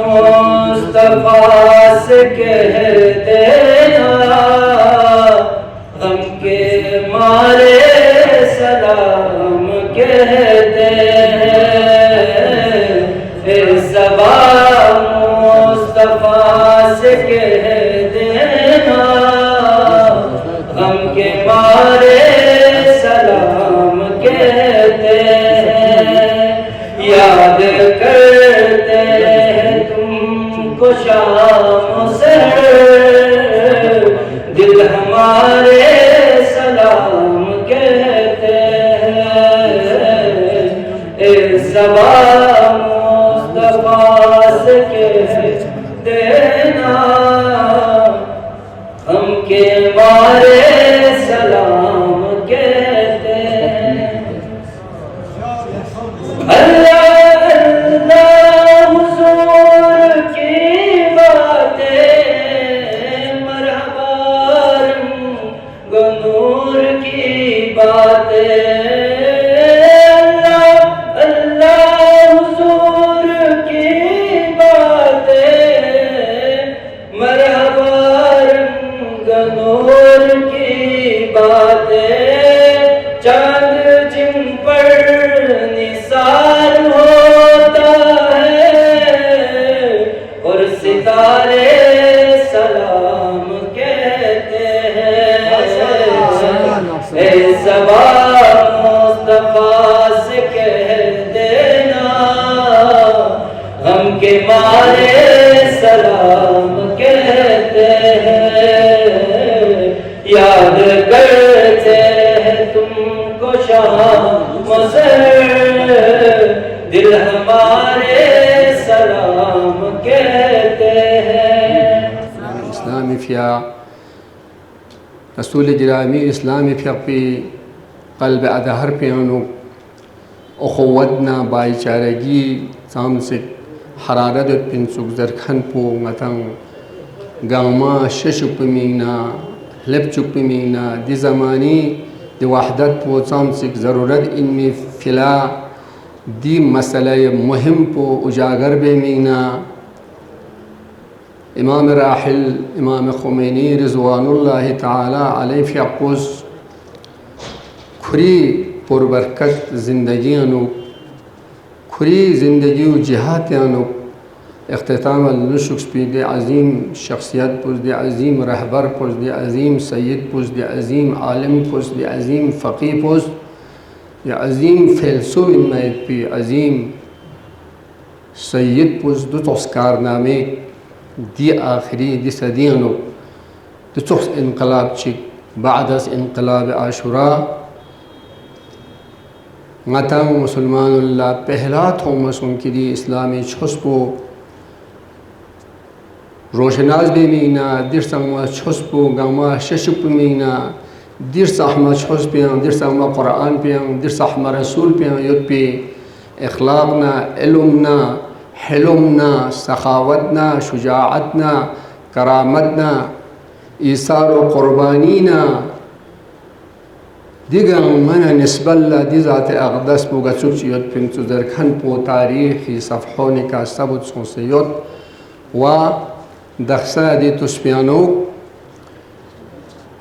मुस्तफा से कह देना, हम के मारे सलाम कहते हैं। सबा मुस्तफा से कह देना, हम के मारे सलाम कहते हैं। याद करते हैं तुमको शाम से, दिल हमारे सलाम कहते हैं। सबा मुस्तफा से कह देना, हम के मारे सलाम कहते हैं। अल्लाह अल्लाह हुजूर की बातें, मरहबा नूर की बातें। अल्लाह अल्लाह हुजूर की बातें, मरहबा नूर की बातें। चांद जिन पर निसार होता है, और सितारे सलाम कहते हैं। सबा मुस्तफा से कह देना, हम के मारे सलाम कहते हैं। याद करते हैं तुमको शाम से, दिल हमारे सलाम कहते हैं। इस्लामी फिया रसूल गिरामी इस्लामी फिया पे क़ल्ब अदहर पे अनु अख़ुवतना भाईचारगी साम से हरारत पिन सुगजरखन पो मतंग गामा शशुप मीना लब चुप मीना दि ज़मानी दि वहदत पो साम से ज़रूरत इनमें फ़िला दी मसला मुहिम पो उजागर बे मीना। इमाम राहिल इमाम खुमैनी रिज़वानुल्लाह ताला अलैहि फ़ियक़ुस खुरी पुरबरकत ज़िंदगी अनु खुरी ज़िंदगी व जिहात अनु इख्तिताम al-nushuk de azim शख्सियत पुज दे अजीम रहबर पुज दे अजीम सैयद पुज दे अजीम आलिम पुज दे अजीम फ़क़ीह पुज या अजीम फ़ैलसूफ़ इन्मैत पे अजीम सैयद पुज दो कारनामे दी आखिरी दी सदियानो दो इनकलाब चिक बादस इनकलाब आशुरा मतंग मुसलमानुल्लाह पहला थोमस उनकी दी इस्लामी छुस्पो रोशनाज बे मीना दिरसंगमा छुस्पो गमा शशुप मीना दिरसहमा छुस्पियां दिरसहमा कुरान पियां दिरसहमा रसूल पियां युद्ध पे इखलाकना इल्मना हिलमना सखावतना शुजाअतना करामतना ईसार व क़ुरबानीना दिगा मन निस्बल्ला दी ज़ात अक़दस पोगा चुचियत पिन तुज़रखन पो तारीख़ी सफ़हों का सबूत सोंसेयत व दख्सा दी तुस्पियानो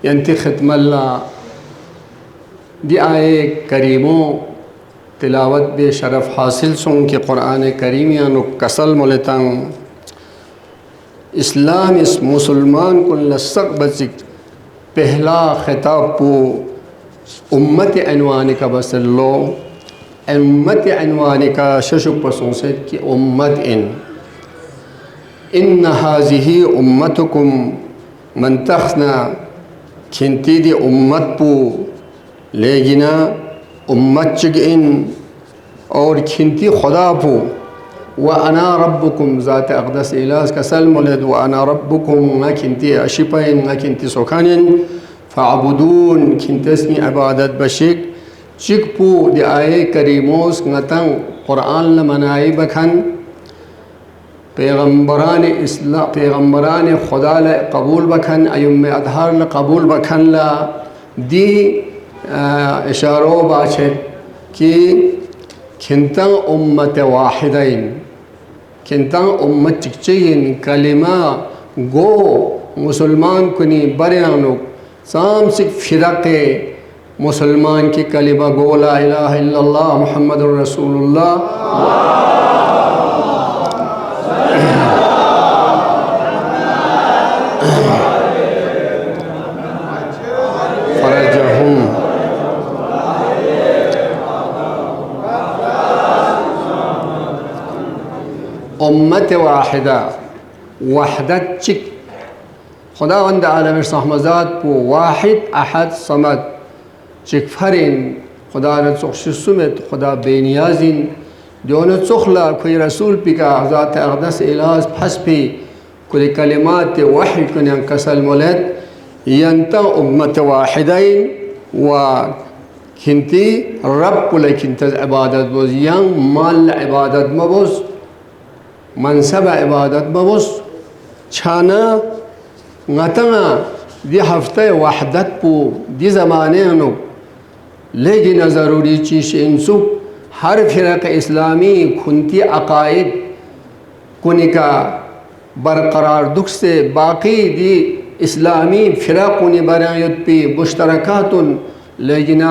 यंती ख़िदमल्ला दी आए करीमों तिलावत बे शरफ हासिल सों के कुरान करीमियानो कसल मुलतंग इस्लाम इस मुसलमान को लसक बचिक पहला खिताब पो उम्मत अनवानी का बसल्लो उम्मत अनवानी का शशुक पसों से कि उम्मत इन हाज़िही उम्मतुकुम मंतखना खिंती दी उम्मत पो लेगिना उम्मत चिग इन और खिंती खुदा पो व अना रब्बुकुम ज़ात अक़दस इलाज कसल मुलद व अना रब्बुकुम न खिंती अशिपइन न खिंती सोखानिन फ़अबुदून खिंतसनी इबादत बशिक चिक पो दी आए करीमोस नतंग कुरान ल मनाई बखन पैगम्बरान खुदा ल कबूल बखन अयुम अदहार ल कबूल बखन ला दी इशारो बाछे कि खिंतंग उम्मत वाहिदैन किंता उम्मत चिकचेन कलिमा गो मुसलमान कुनी बरियानो साम सिक फिरके मुसलमान की कलिमा गो ला इलाहा इल्लल्लाह मुहम्मदुर रसूलुल्लाह फरजहुम उम्मत वाहिदा वहदत चिक खुदावंद आलम रहमजात पो वाहिद अहद समद चिक फरिन खुदा ने सुमेत खुदा बेनियाजिन दोनों चुखला कोई रसूल पिका ज़ात अक़दस इलाज फसपी कोई कलिमात वही कुन कसल मुलद यंता उम्मत वाहिदैन व खिंती रब कुल खिंत इबादत बोझ यंग माल इबादत मबोस मनसब इबादत मबोस छाना ngатanga दी हफ्ते वहदत पू दी ज़माने नो लेकिन ज़रूरी चीज़ इंसु हर फ़िरक़ इस्लामी खुनती अक़ाइद कुनिका बरकरार दुख से बाकी दी इस्लामी फ़िरक़ कुनि बरायुत पी मुश्तरकातुन लेकिन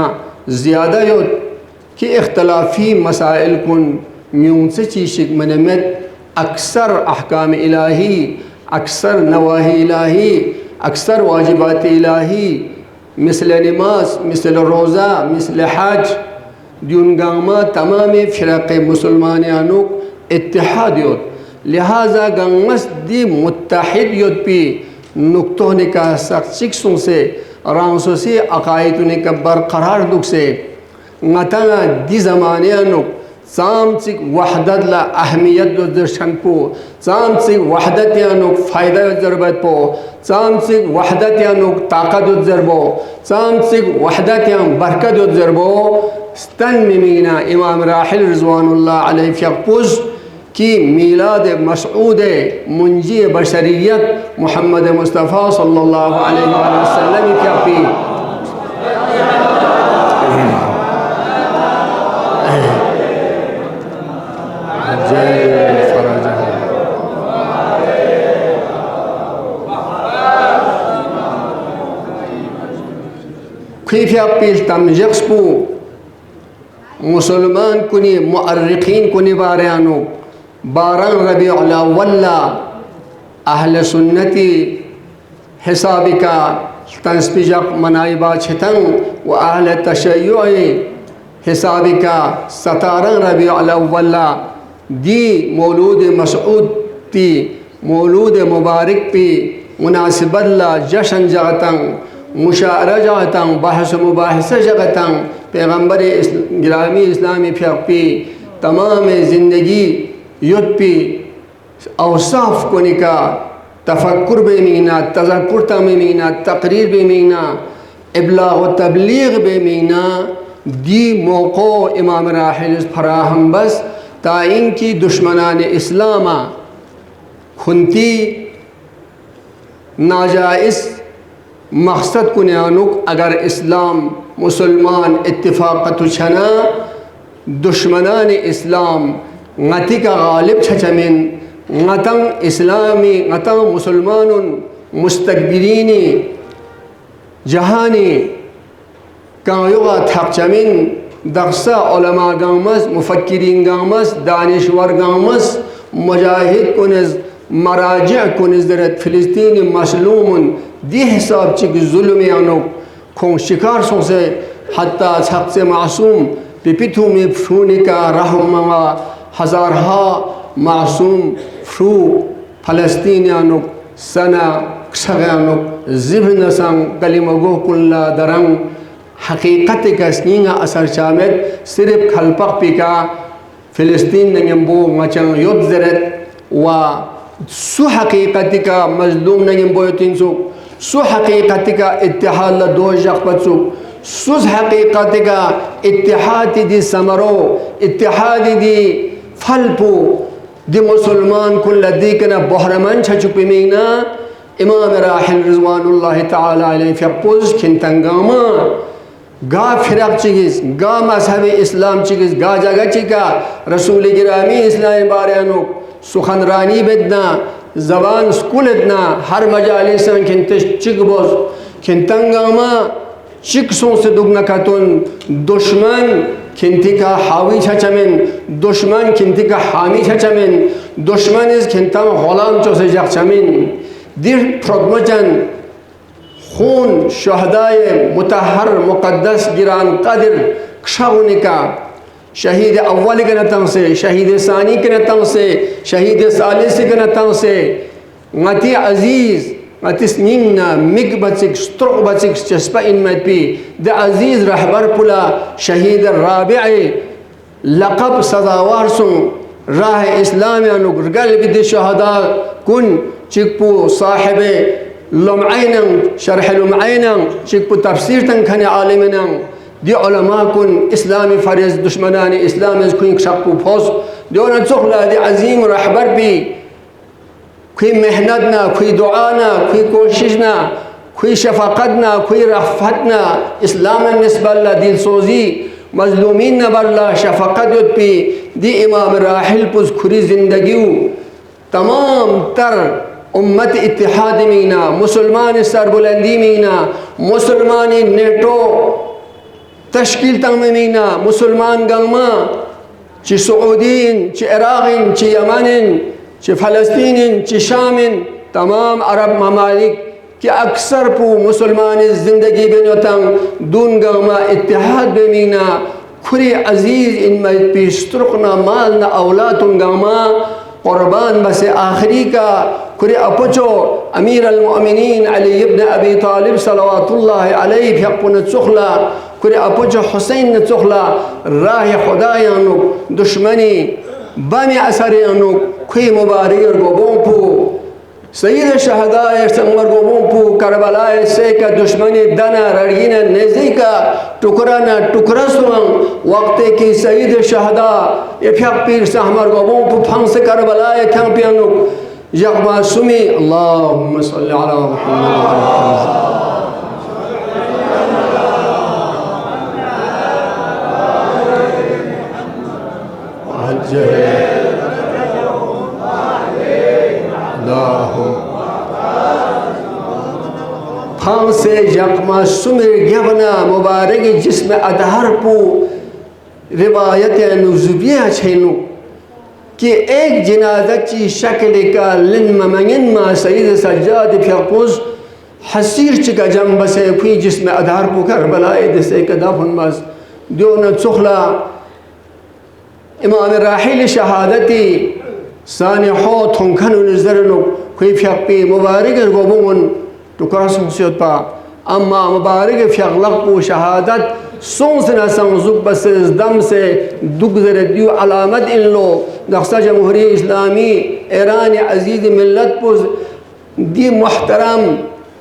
ज़्यादा युत कि इख्तलाफी मसाइल कुन म्यून से चीज़ मनमत अक्सर अहकाम इलाही अक्सर नवाही इलाही अक्सर वाजिबात इलाही मिसल नमाज मिसल रोज़ा मिसल हज दूनगामा तमाम फ़िरक़ मुसलमान यानुक इत्तिहाद योत लिहाजा गंगस दी मुत्तहिद योत पी नुक्तों ने का सख्शिक्सों से रांसों से अक़ाइदों ने का बरकरार दुख से ngata di ज़माने यानुक सामसिक वहदत ला अहमियत दर्शन पो सामसिक वहदत यानुक फ़ायदा ज़रूरत पो सामसिक वहदत यानुक ताकत ज़रबो सामसिक वहदत यान बरकत ज़रबो स्तन मिमीना इमाम राहिल रिज़वानुल्लाह अलैहि फ़ियक़पुज़ की मीलाद मसऊद मुंजी बशरियत मोहम्मद मुस्तफ़ा सल्लल्लाहु अलैहि वसल्लम की अपील كيف يقبل تمجقسبو مسلمان كوني مؤرخين كوني باريانو باران ربيع الأول أهل سنتي حسابك تنسبجق منايبا شتن وأهل التشيع حسابك ستاران ربيع الأول دي مولود مسعود تي مولود مبارك بي مناسب الله جشن جغتن मुशारा जाता हूँ बहस मुबाहसा जगता हूँ पैगम्बर गिरामी इस्लामी फ़िरक़ी तमाम ज़िंदगी युद्धपी औसाफ को निका तफक्कुर बेमीना तज़क्कुर तमीना तकरीर बेमीना इब्लाग़ व तबलीग बेमीना दी मौक़ो इमाम राहिल फराहम बस ताइन की दुश्मनान इस्लामा खुनती नाजाइज़ मकसद कुनियानुक अगर इस्लाम मुसलमान इत्तिफाक़त छना दुश्मनान इस्लाम ngati का गालिब छचमिन ngatan इस्लामी ngatan मुसलमानुन मुस्तकबिरीनी जहानी कायुगा थकचमिन दक्सा उलमा गामस मुफक्किरीन गामस दानिशवर गामस मुजाहिद कुनज़ मराजिअ कुनज़ दरत फ़िलिस्तीन मसलूमुन दी हिसाब चिक जुल्म यानुक खों शिकार सो से हत्ता छक से मासूम पिपिथु में फ्रूने का रहमा हजार हा मासूम फ्रू फ़लस्तीन यानुक सना क्षयानुक जिब्न संग कलिमगो कुल्ला दरंग हकीकत का स्नींगा असर शामिल सिर्फ खलपक पिका फ़िलिस्तीन नंगम्बो मचंग युद्ध ज़रत व सु हकीकत का मजलूम नंगम्बो यतिंसो सु हकीकत का इत्तिहाद ला दो जख्बतसु सुज हकीकत का इत्तिहाद दी समरो इत्तिहाद दी फलपो दी मुसलमान कुल दीकना बहरमन छुपी मीना इमाम राहिल रिज़वानुल्लाह ताला अलैहि फ़ियक़पुज़ खिंतंगामा गा फ़िरक़ चिगिस गा मज़हब इस्लाम चिगिस गा जगह चिका रसूल गिरामी इस्लाम बारियानो सुखनरानी बेदना जबान स्कूल इतना हर मजालिसन खिंतश चिक बोस खिंतंगामा चिक सो से दुगना खातून दुश्मन खिंती का हावी छचमिन दुश्मन खिंती का हामी छचमिन दुश्मन इस खिंतंग गुलाम चो से जखचमिन दिर फ्रगमचन खून शहदाए मुतहर मुक़द्दस गिरान कदर क्षाउनिका शहीद अव्वल के नतंग से शहीद सानी के नतंग से शहीद सालिस के नतंग से ngati aziz ngatis ninna mig batik strok batik chespa in matpi the aziz rahbar pula shahid rabi'i laqab sadawar sun rah islam anug qalb de shahada kun chikpu sahibe lum'ainan sharh lum'ainan chikpu tafsir tan khani aliminan di ulama kun islami fariz dushmanani islam is kun shaqpu phos dona tukhla di azim rahbar bi कोई मेहनत ना कोई दुआ ना कोई कोशिश ना कोई शफाकत ना कोई रफ़त ना इस्लाम निस्बल्ला दिल सोजी मजलूमीन न बल्ला शफाकत पी दी इमाम राहिल पुस खुरी ज़िंदगी तमाम तर उम्मत इत्तिहाद मीना मुसलमान सरबुलंदी मीना मुसलमान नेटो तश्कील तंग मीना मुसलमान गंगमा ची सऊदीन ची इराक़ीन ची यमनिन ची फ़लस्तीन ची शामिन तमाम अरब ममालिक कि अक्सर पू मुसलमान ज़िंदगी बेनोतंग दून गमा इत्तिहाद बेमीना खुरी अजीज़ इनमें पिस्तरुकना माल न औलातुन गमा क़ुरबान बस आखिरी का खुरी अपुचो अमीर अल-मुअमिनीन अली इब्न अबी तालिब सल्लल्लाहु अलैहि फियक़ुन चुखला खुरी अपुचो हुसैन न चुखला राह खुदायानु दुश्मनी बम असरियानु खुई मुबारक गोबोंपू सईद शहदाए संवर गोबोंपू करबला से का दुश्मनी दना रड़गीना नेज़ी का टुकड़ा ना टुकड़ा सुवंग वक्ते की सईद शहदा इफ़्याक पीर सहमर गोबोंपू फंग से करबला क्यों पियानु यक़मा सुमी अल्लाहुम्मा सल्ली अला मुहम्मद फां से यकमा सुमिर गवना मुबारक जिसमें अदहर पू रिवायत नुजुबिया छेनु कि एक जनाजा की शक्ल का लिन ममंगन मा सईद सज्जाद फियकुस हसीर चिका जंब से फी जिसमें अदहर पू करबला दसे कदफन बस दोन चुखला इमाम राहिल शहादती साने हो थोंखन नजरनो कोई फियपी मुबारक गोबुन टुकड़ा सुनसियत पा अम्मा मुबारक फियलक पू शहादत सोंसना संजुब बस दम से दुग जरदियो अलामत इन लो दख्सा जमहूरी इस्लामी ईरान अजीज मिल्लत पुज दी मुहतरम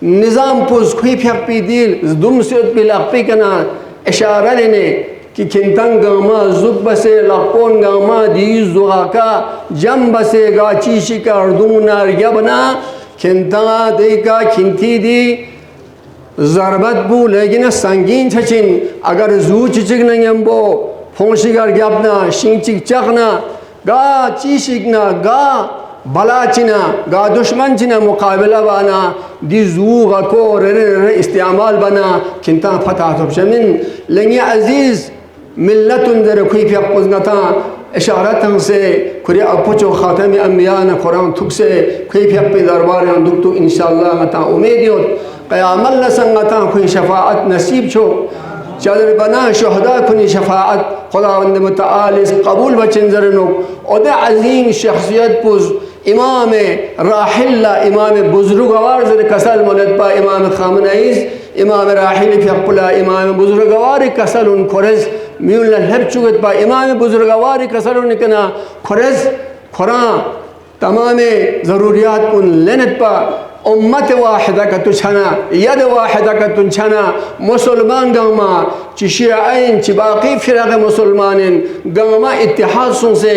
निज़ाम पुज कोई फियपी दिल दुम से पिलपी कना इशारा लेने कि खिंतंग गामा जुब बसे लपोन गामा दी जुगाका जम बसे गाची शिकार दूना यबना खिंता दे का खिंती दी ज़रबत बू लेकिन संगीन छचिन अगर जू चिचिक नंगम्बो फोंशिगर गपना शिंचिक चखना गा चीशिकना गा बला चिना गा दुश्मन चिना मुकाबला बना दी जूगा को रे इस्तेमाल बना खिंता फता तो शमिन लेंगे अजीज़ मिल्लतुन दर खुई फियकुज़नता इशारत से खुरी अपुचो ख़ातम अंबिया न कुरान थुक से खुई फियपी दरबार दुक्तु इंशाअल्लाह मता उम्मीद हो क़यामत न संगता खुई शफाअत नसीब छो चदर बना शुहदा खुनी शफाअत खुदावंद मुतआल कबूल बचन जरनो ओदे अजीम शख्सियत पुज इमाम राहिल्ला इमाम बुजुर्गवार जर कसल मुलद पा इमाम खामनईस इमाम राहिल फियकुला इमाम बुजुर्गवार कसल उन खुरज म्यूल लहब चुगत पा इमाम बुजुर्गवार कसल उन कना खुरज खुरा तमाम ज़रूरियात उन लेनत पा उम्मत वाहिदा का तुछना यद वाहिदा का तुछना मुसलमान गमा चिशियाइन चिबाकी फिरक मुसलमान गमा इत्तिहाद से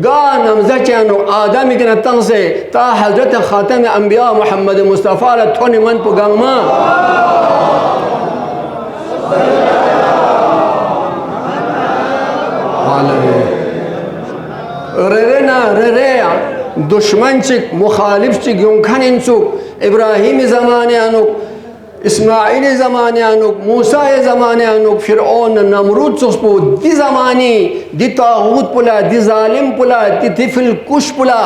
गा नमज़ा चानो आदम के नतंग से ता हज़रत ख़ातम अंबिया मोहम्मद मुस्तफ़ा थोनी मन पु गमा रे ना रे दुश्मन चिक मुखालिफ चिक यूं खन इंसुक इब्राहिम ज़माने अनुक इस्माइल ज़माने अनुक मूसा ज़माने अनुक फिरौन नमरूद सुस्पो दि ज़मानी दि तागूत पुला दि जालिम पुला दि तिफिल कुश पुला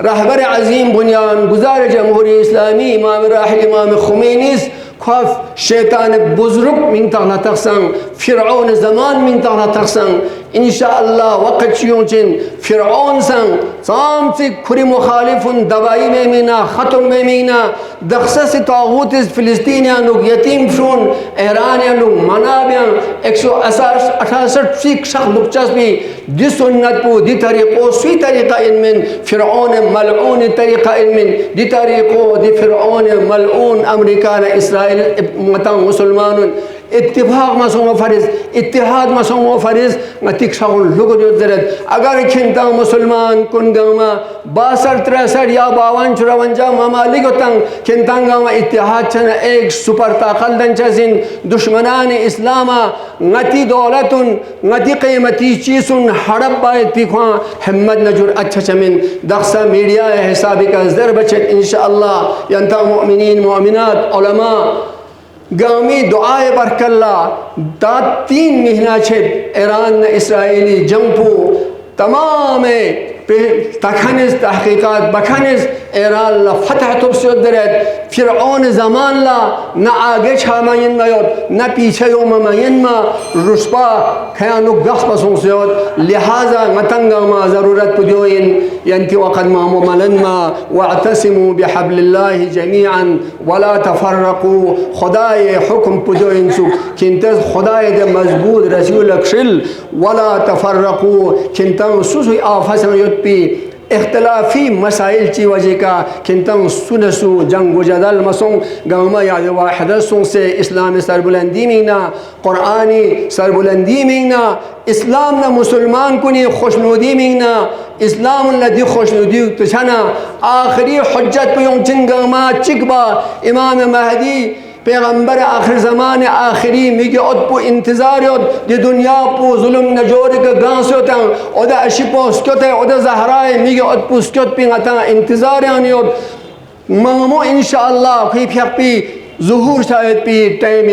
रहबर अजीम बुनियान गुजार जमहूरी इस्लामी इमाम राहिल इमाम खुमैनीस खौफ शैतान बुजुर्ग मिन तगना तखसंग फिरौन ज़मान मिन तगना तखसंग इंशाअल्लाह वक़्त चियोंचिन फिरौन संग साम से खुरी मुखालिफुन दवाई में मीना ख़त्म में मीना दख्सा से तागूत फ़िलिस्तीनियानुक यतीम शून एरानियानुक मनाबियां 168 सीख शख लुकचस भी दि सुन्नत पू दि तरीक़ो सुई तरीक़ा इनमें फिरौन मलऊन तरीक़ा इनमें दि तरीक़ो दि फिरौन मलऊन अमेरिका ने इसराइल मता मुसलमानुन इत्तिफाक मसों फरिज इत्तिहाद मसों फरिज मतिक शाउल लोगों जरत अगर खिंता मुसलमान कुन गामा 62 63 या 52 54 ममालिक तंग खिंता गामा इत्तिहाद छन एक सुपर ताकत दंचसिन दुश्मनान इस्लामा नती दौलतुन नती कीमती चीज़ुन हड़प बाय पिखवा हिम्मत नजुर अच्छा चमिन दख्सा मीडिया हिसाबी का जर बचत इंशाअल्लाह यंता मुमिनीन मुमिनात उलमा गामी दुआए बरकल्ला दा 3 महीना छे ईरान इसराइली जंगपू तमाम तखनिस तहकीकात बखनिस ईरान ला फतह तुबसदरत फिरौन ज़मान ला न आगे छामायन मयोत न पीछे योमयन मा रुस्पा खयानु गस पसों से लिहाजा मतंगा मा ज़रूरत पुजोइन यंति वक़द मामो मलनमा वअतसिमु बिहब्लिल्लाहि जमीअन वला तफर्रकू खुदाए हुक्म पुजोइन सु किंतस खुदाए दे मजबूत रसूल अक्षिल वला तफर्रकू किंतम सुसु आफस पी इख्तलाफी मसाइल ची वजह का किंतम सुनसु जंग जदल मसों गमा याद वाहिदसों से इस्लाम सरबुलंदी मीना कुरानी सरबुलंदी मीना इस्लाम न मुसलमान को नहीं खुशनुदी मीना इस्लाम लदी खुशनुदी तुझना आखिरी हज्जत पे चिंगमा चिकबा इमाम महदी पैगम्बर आखिर ज़मान आखिरी मिगे उदपु इंतज़ार दे दुनिया पु जुल्म नजोर के गांस होता ओदा अशिपो स्कोते ओदा ज़हराए मिगे उदपु स्कोत पिंगता इंतज़ार आने और मामो इंशाअल्लाह कोई फिक्पी ज़ुहूर शायद पी टाइम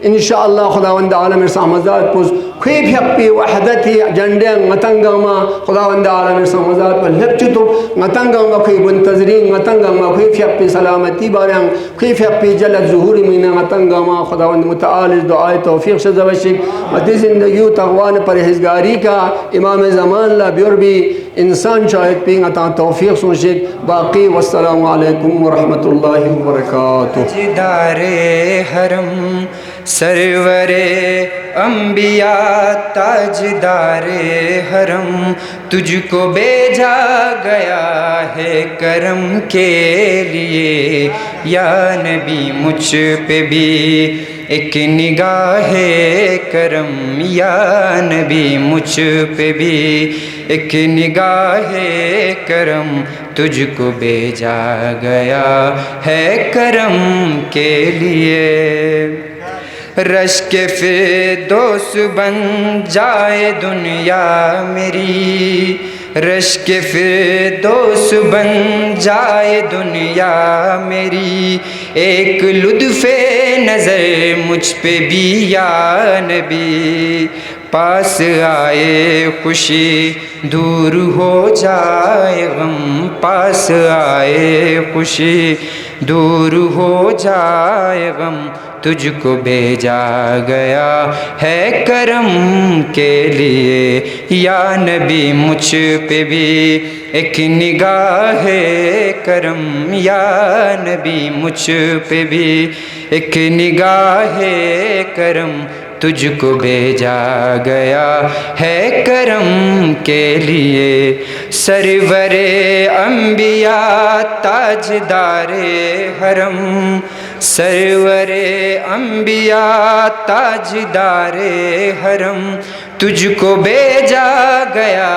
इंशाअल्लाह खुदावंद आलम सामज़ात पुस कोई फिक्पी वहदती झंडे मतंगमा खुदावंद आलम सामज़ात पर लपचुतो मतंगमा कोई मुंतज़रीन मतंगमा कोई फिक्पी सलामती बारंग कोई फिक्पी जल्द ज़ुहूर मीना मतंगमा खुदावंद मुतआल दुआए तौफीक से ज़वशिक मती ज़िंदगी तक़वान परहेज़गारी का इमाम ज़मान ला बिरबी इंसान शायद पिंग अता तौफीक सोशिक बाकी वस्सलामु अलैकुम व रहमतुल्लाहि व बरकातुहू ताजदारे हरम सरवरे अंबिया ताजदारे हरम तुझको भेजा गया है करम के लिए या नबी मुझ पे भी एक निगाह करम या नबी मुझ पे भी एक निगाह करम तुझको भेजा गया है करम के लिए रश्क फिरदौस बन जाए दुनिया मेरी रश्क फिरदौस बन जाए दुनिया मेरी एक लुत्फ़े नज़र मुझ पे भी या नबी पास आए खुशी दूर हो जाए गम पास आए खुशी दूर हो जाए गम तुझको भेजा गया है करम के लिए या नबी मुझ पे भी एक निगाह करम या नबी मुझ पे भी एक निगाह करम तुझको भेजा गया है करम के लिए सरवरे अंबिया ताजदारे हरम सरवरे अंबिया ताजदारे हरम तुझको भेजा गया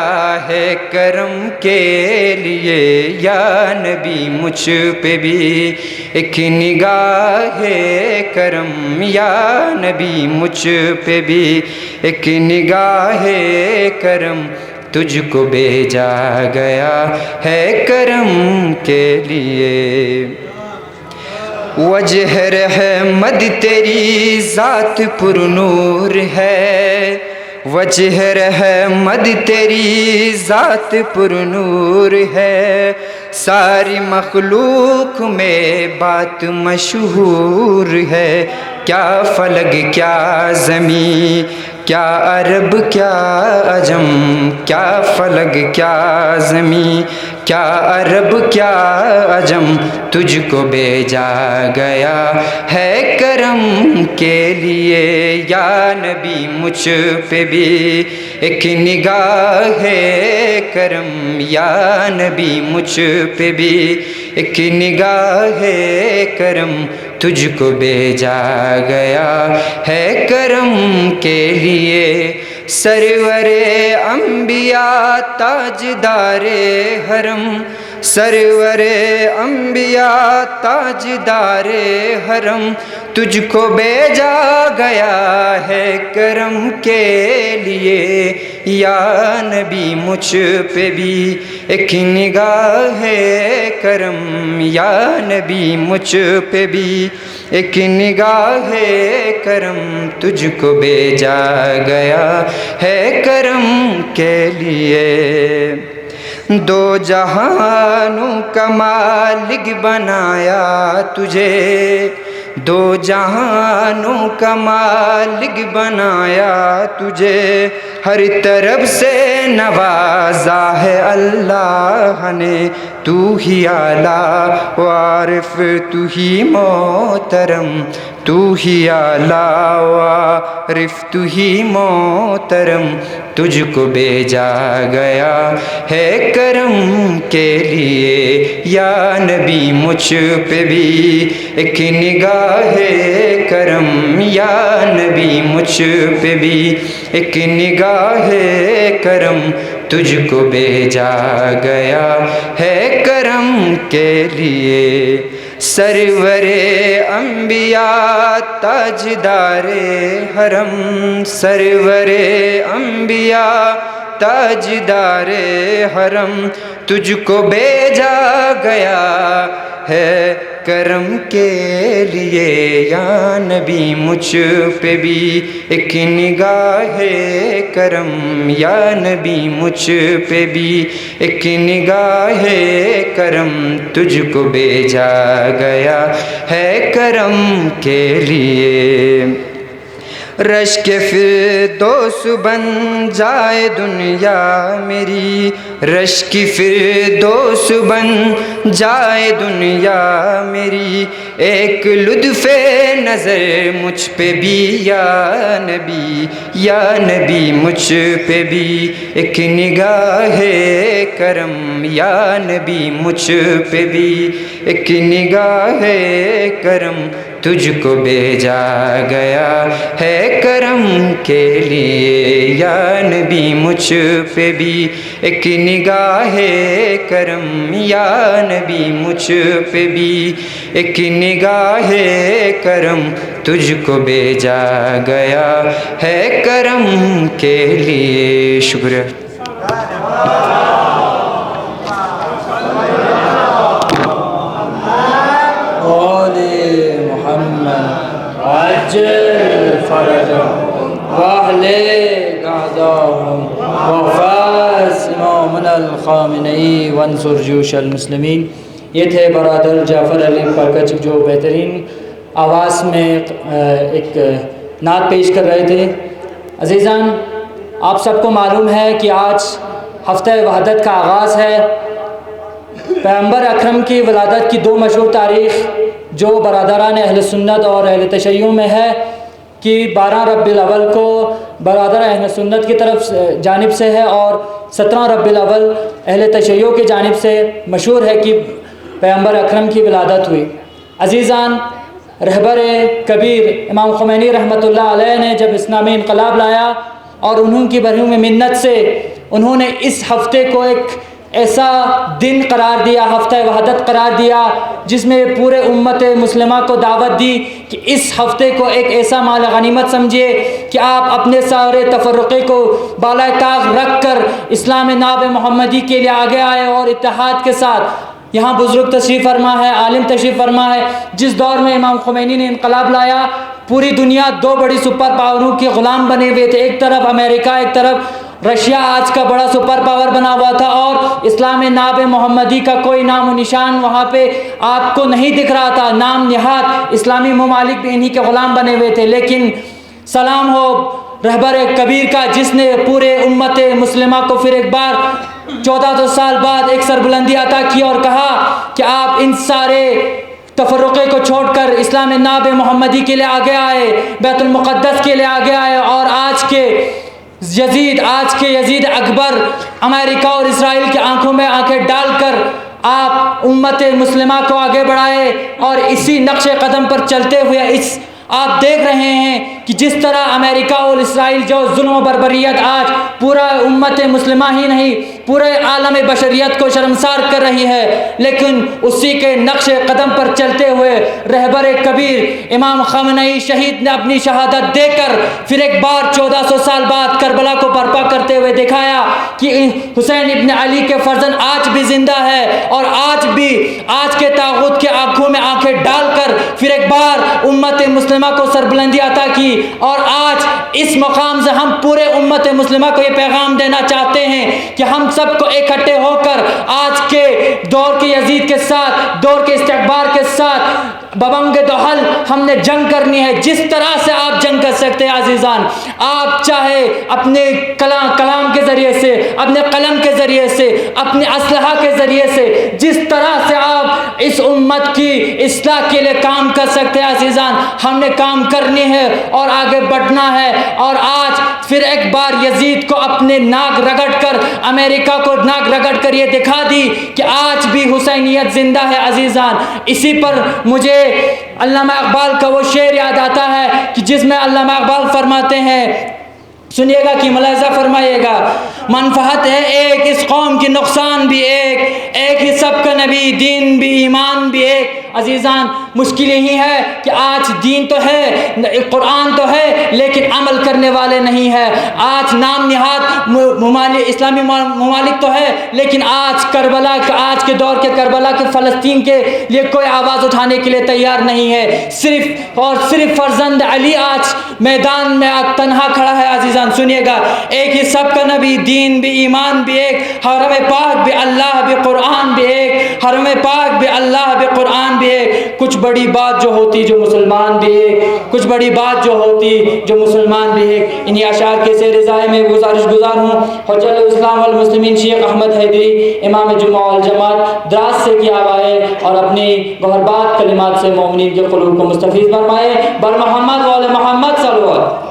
है करम के लिए या नबी मुझ पे भी एक निगाह करम या नबी मुझ पे भी एक निगाह करम तुझको भेजा गया है करम के लिए। वजह रहमत तेरी ज़ात पुरनूर है, वजह रहमत तेरी ज़ात पुरनूर है, सारी मखलूक में बात मशहूर है। क्या फलक क्या ज़मीं, क्या अरब क्या अजम, क्या फलक क्या ज़मीं, क्या अरब क्या अजम, तुझको भेजा गया है करम के लिए। या नबी मुझ पे भी एक निगाह करम, या नबी मुझ पे भी एक निगाह करम, तुझको भेजा गया है करम के लिए। सरवरे अंबिया ताजदारे हरम, सरवरे अंबिया ताजदारे हरम, तुझको भेजा गया है करम के लिए। या नबी मुझ पे भी एक निगाह करम, या नबी मुझ पे भी एक निगाह करम, तुझको भेजा गया है करम के लिए। दो जहानों का मालिक बनाया तुझे, दो जहानों का मालिक बनाया तुझे, हर तरफ से नवाजा है अल्लाह ने। तू ही आला वारिफ, तू ही मोहतरम, तू ही आला वारिफ, तू ही मोहतरम, तुझको भेजा गया है करम के लिए। या नबी मुझ पे भी एक निगाह करम, या नबी मुझ पे भी एक निगाह करम, तुझको भेजा गया है करम के लिए। सरवरे अंबिया ताजदारे हरम, सरवरे अंबिया ताजदारे हरम, तुझको भेजा गया है करम के लिए। या नबी मुझ पे भी एक निगाह करम, या नबी मुझ पे भी एक निगाह करम, तुझको भेजा गया है करम के लिए। रश्क फिरदौस बन जाए दुनिया मेरी, रश्क फिरदौस बन जाए दुनिया मेरी, एक लुत्फ़े नज़र मुझ पे भी या नबी, या नबी मुझ पे भी एक निगाह करम, या नबी मुझ पे भी एक निगाह करम, तुझको भेजा गया है करम के लिए। या नबी मुझ पे भी एक निगाह करम, या नबी मुझ पे भी एक निगाह करम, तुझको भेजा गया है करम के लिए। शुक्रिया। ये थे बरादर जाफ़र अली परकच जो बेहतरीन आवाज़ में एक नात पेश कर रहे थे। अज़ीज़ान, आप सबको मालूम है कि आज हफ्ते वहदत का आगाज़ है। पैगंबर अकरम की वलादत की दो मशहूर तारीख़ जो बरादरान अहल सुन्नत और अहल तशय्युअ में है कि 12 रबीउल अव्वल को बरादर अहल सुन्नत की तरफ जानिब से है और 17 रबीउल अव्वल अहल तशय्युअ की जानिब से मशहूर है कि पैगंबर अकरम की विलादत हुई। अज़ीज़ान, रहबर कबीर इमाम ख़ुमैनी रहमतुल्लाह अलैह ने जब इस्लामी इनकलाब लाया और उन्होंने की बरहूम मिन्नत से उन्होंने इस हफ़्ते को एक ऐसा दिन करार दिया, हफ्ता वहदत करार दिया, जिसमें पूरे उम्मत मुस्लिमा को दावत दी कि इस हफ्ते को एक ऐसा माल गनीमत समझिए कि आप अपने सारे तफर्रुक़े को बाला ताक़ रख कर इस्लाम नाब मोहम्मदी के लिए आगे आए और इत्तेहाद के साथ। यहाँ बुज़ुर्ग तशरीफ़ फरमा है, आलिम तशरीफ़ फरमा है। जिस दौर में इमाम ख़ुमैनी ने इनकलाब लाया, पूरी दुनिया दो बड़ी सुपर पावरों के ग़ुलाम बने हुए थे, एक तरफ अमेरिका, एक तरफ रशिया आज का बड़ा सुपर पावर बना हुआ था, और इस्लाम नाब मोहम्मदी का कोई नाम निशान वहाँ पे आपको नहीं दिख रहा था। नाम निहात इस्लामी ममालिक भी इन्हीं के ग़ुलाम बने हुए थे। लेकिन सलाम हो रहबर कबीर का, जिसने पूरे उम्मत मुस्लिमा को फिर एक बार 1400 साल बाद एक सरबुलंदी अता की और कहा कि आप इन सारे तफर्रुक़े को छोड़कर इस्लाम नाब मोहम्मदी के लिए आगे आए, बैतुल मुक़द्दस के लिए आगे आए, और आज के यजीद अकबर अमेरिका और इसराइल की आंखों में आंखें डालकर आप उम्मत मुस्लिमा को आगे बढ़ाए। और इसी नक्शे कदम पर चलते हुए इस आप देख रहे हैं कि जिस तरह अमेरिका और इसराइल जो जुल्म व बर्बरियत आज पूरा उम्मत मुस्लिमा ही नहीं पूरे आलम बशरियत को शर्मसार कर रही है, लेकिन उसी के नक्शे कदम पर चलते हुए रहबर कबीर इमाम ख़ामेनी शहीद ने अपनी शहादत देकर फिर एक बार 1400 साल बाद करबला को बर्पा करते हुए दिखाया कि हुसैन इब्न अली के फर्जंद आज भी जिंदा है, और आज भी आज के तागूत के आंखों में आंखें डालकर फिर एक बार उम्मत मुस्लिमा को सरबुलंदी अता की। और आज इस मकाम से हम पूरे उम्मत मुस्लिमा को ये पैगाम देना चाहते हैं कि हम सबको इकट्ठे होकर आज के दौर के यजीद के साथ, दौर के इस्तिकबार के साथ बबंग दोहल हमने जंग करनी है। जिस तरह से आप जंग कर सकते हैं अजीज़ान, आप चाहे अपने कलाम के ज़रिए से, अपने कलम के ज़रिए से, अपने असलहा के ज़रिए से, जिस तरह से आप इस उम्मत की इस्लाह के लिए काम कर सकते हैं अजीज़ान, हमने काम करनी है और आगे बढ़ना है। और आज फिर एक बार यजीद को अपने नाक रगड़ कर, अमेरिका को नाक रगड़ कर ये दिखा दी कि आज भी हुसैनियत जिंदा है अजीज़ान। इसी पर मुझे अल्लामा इकबाल का वो शेर याद आता है कि जिसमें अल्लामा इकबाल फरमाते हैं, सुनिएगा कि मुलाहिज़ा फरमाइएगा, मनफ़अत है एक, इस कौम की नुकसान भी एक ही सबका नबी, दीन भी ईमान भी एक। अजीज़ान, मुश्किल यही है कि आज दीन तो है, कुरान तो है, लेकिन अमल करने वाले नहीं है। आज नाम निहात इस्लामी ममालिक तो है, लेकिन आज करबला, आज के दौर के करबला के फ़लस्तीन के लिए कोई आवाज़ उठाने के लिए तैयार नहीं है। सिर्फ और सिर्फ फर्जंद अली आज मैदान में तन्हा खड़ा है अजीज़ान। सुनिएगा, एक ही सबका नबी, दीन भी ईमान भी एक, हरम पाक भी अल्लाह भी कुरान भी एक, हरम पाक भी अल्लाह भी कुरान भी एक। कुछ बड़ी बात जो होती जो मुसलमान भी एक, कुछ बड़ी बात जो होती जो मुसलमान भी एक। इन्हीं अशार के से रिज़ाए में गुजारिश गुजार हूँ हुज्जतुल इस्लाम वल मुस्लिमीन शेख अहमद हैदरी इमाम जुम्मा वल जमात द्रास से किया हुआ है, और अपनी गौरबात कलिमात से मोमिनीन के क़ुलूब को मुस्तफ़ीज़ फरमाए। बर मोहम्मद वाले मोहम्मद सल्लल्लाहु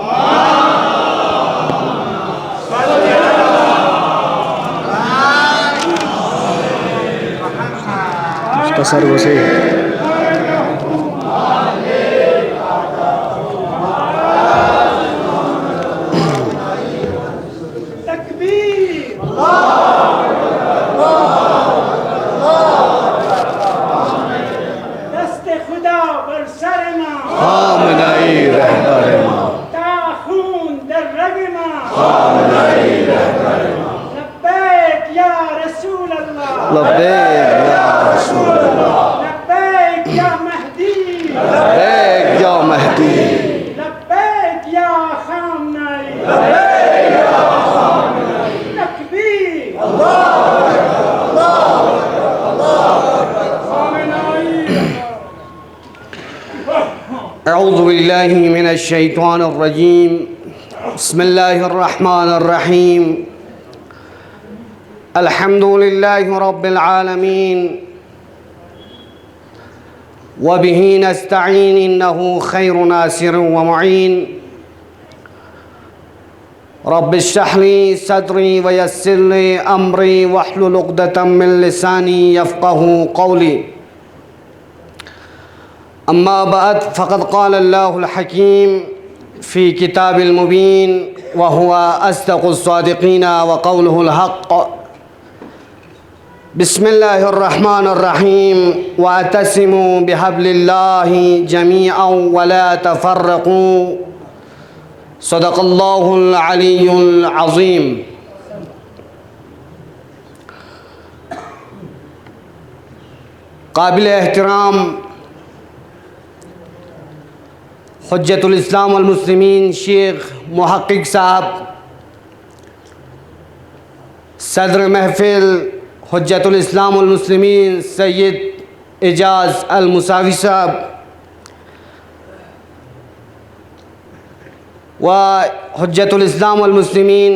तसर्रुफ़ से अऊज़ु बिल्लाहि मिनश्शैतानिर्रजीम बिस्मिल्लाहिर्रहमानिर्रहीम अल्हम्दुलिल्लाहि रब्बिल आलमीन व बिही नस्तईन इन्नहु खैरु नासिरिन व मुईन रब्बि इश्रह ली सदरी व यस्सिर ली अमरी वहलुल उक़दतम मिन लिसानी यफ़क़हू क़ौली। अम्मा बाद फ़क़द क़ाल अल्लाहुल हकीम फ़ी किताबिल मुबीन व हुवा अस्दक़ुस सादिक़ीन व क़ौलुहुल हक़्क़। बिस्मिल्लाहिर्रहमानिर्रहीम वातसिमू बिहब्लिल्लाहि जमीअन वला तफर्रकू सदक़ल्लाहुल अलीयुल अज़ीम। काबिल एहतराम हुज्जतुल इस्लाम वल मुस्लिमीन शेख मुहक्किक साहब, सदर महफिल हुज्जतुल इस्लाम वल मुस्लिमीन सैयद एजाज़ अल मुसावी साहब व हुज्जतुल इस्लाम वल मुस्लिमीन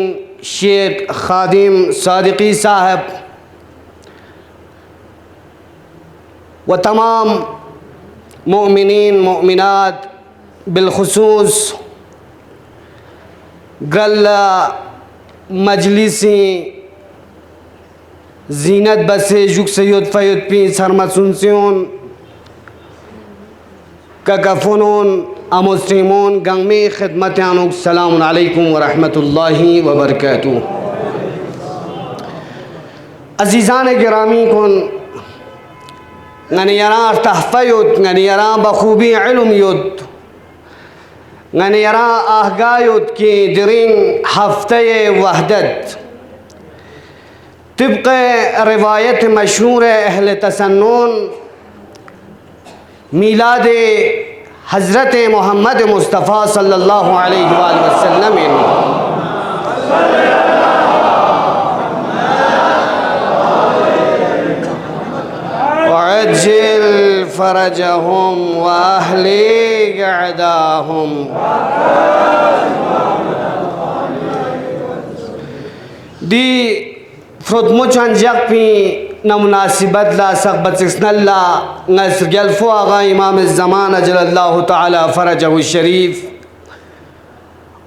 शेख खादिम सादिकी साहब व तमाम मोमिनीन मोमिनात बिलखुसूस गल्ला मजलिसी जीनत बसे युग सैयद फ़ैद पी सरमत सुनसियोन ककफुनून अमुस्लिमून गंगमी खिदमतानुक सलाम अलैकुम व रहमतुल्लाहि व बरकातुहू। अज़ीज़ान गिरामी कुन ngani tahfayut ngani बखूबी इल्म युद ngani ahgayut की दिरिंग हफ्ते वहदत तिब्क़ रिवायत मशहूर अहल तसन्नुन मीलाद हज़रत मोहम्मद मुस्तफ़ा सल्लल्लाहु अलैहि वसल्लम वअज्जिल फरजहुम व अहलिक अदाहुम। दी फ्रुदमुचन जगपी नमुनासिबत ला सकबतस्नल्ला नसगल्फो आगा इमाम ज़मान अजलल्लाहु ताला फरजहु शरीफ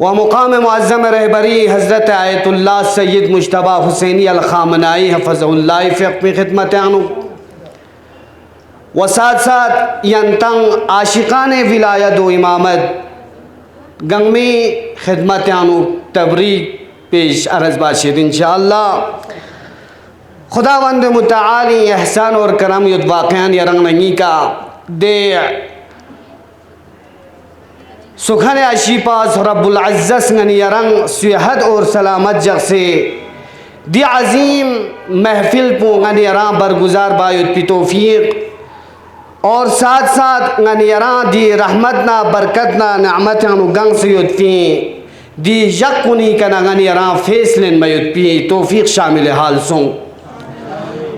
व मुकाम मुअज़्ज़म रहबरी हज़रत आयतुल्लाह सैयद मुज्तबा हुसैनी अल ख़ामनाई हफ़ज़हुल्लाह फ़ी खिदमत आनु व साथ साथ यंतंग आशिकान विलायत व इमामत गंगमी खिदमत आनु तबरीक पेश अर्ज़ बाशिद इंशाअल्लाह। खुदावंद मुतआली एहसान और करम युद वाक़यान यरंग नंगी का दे सुखन आशीपास रब्बुल अज़्ज़स ngani यरंग सेहत और सलामत जग से दी अज़ीम महफिल पो ngani यरां बरगुजार बायुत की तौफीक और साथ साथ ngani यरां दी रहमत ना बरकत ना नेमत नु गंग से युद फी दी यकुनी कना ngani यरां फैसलन मयुत पी तौफीक शामिल हाल सों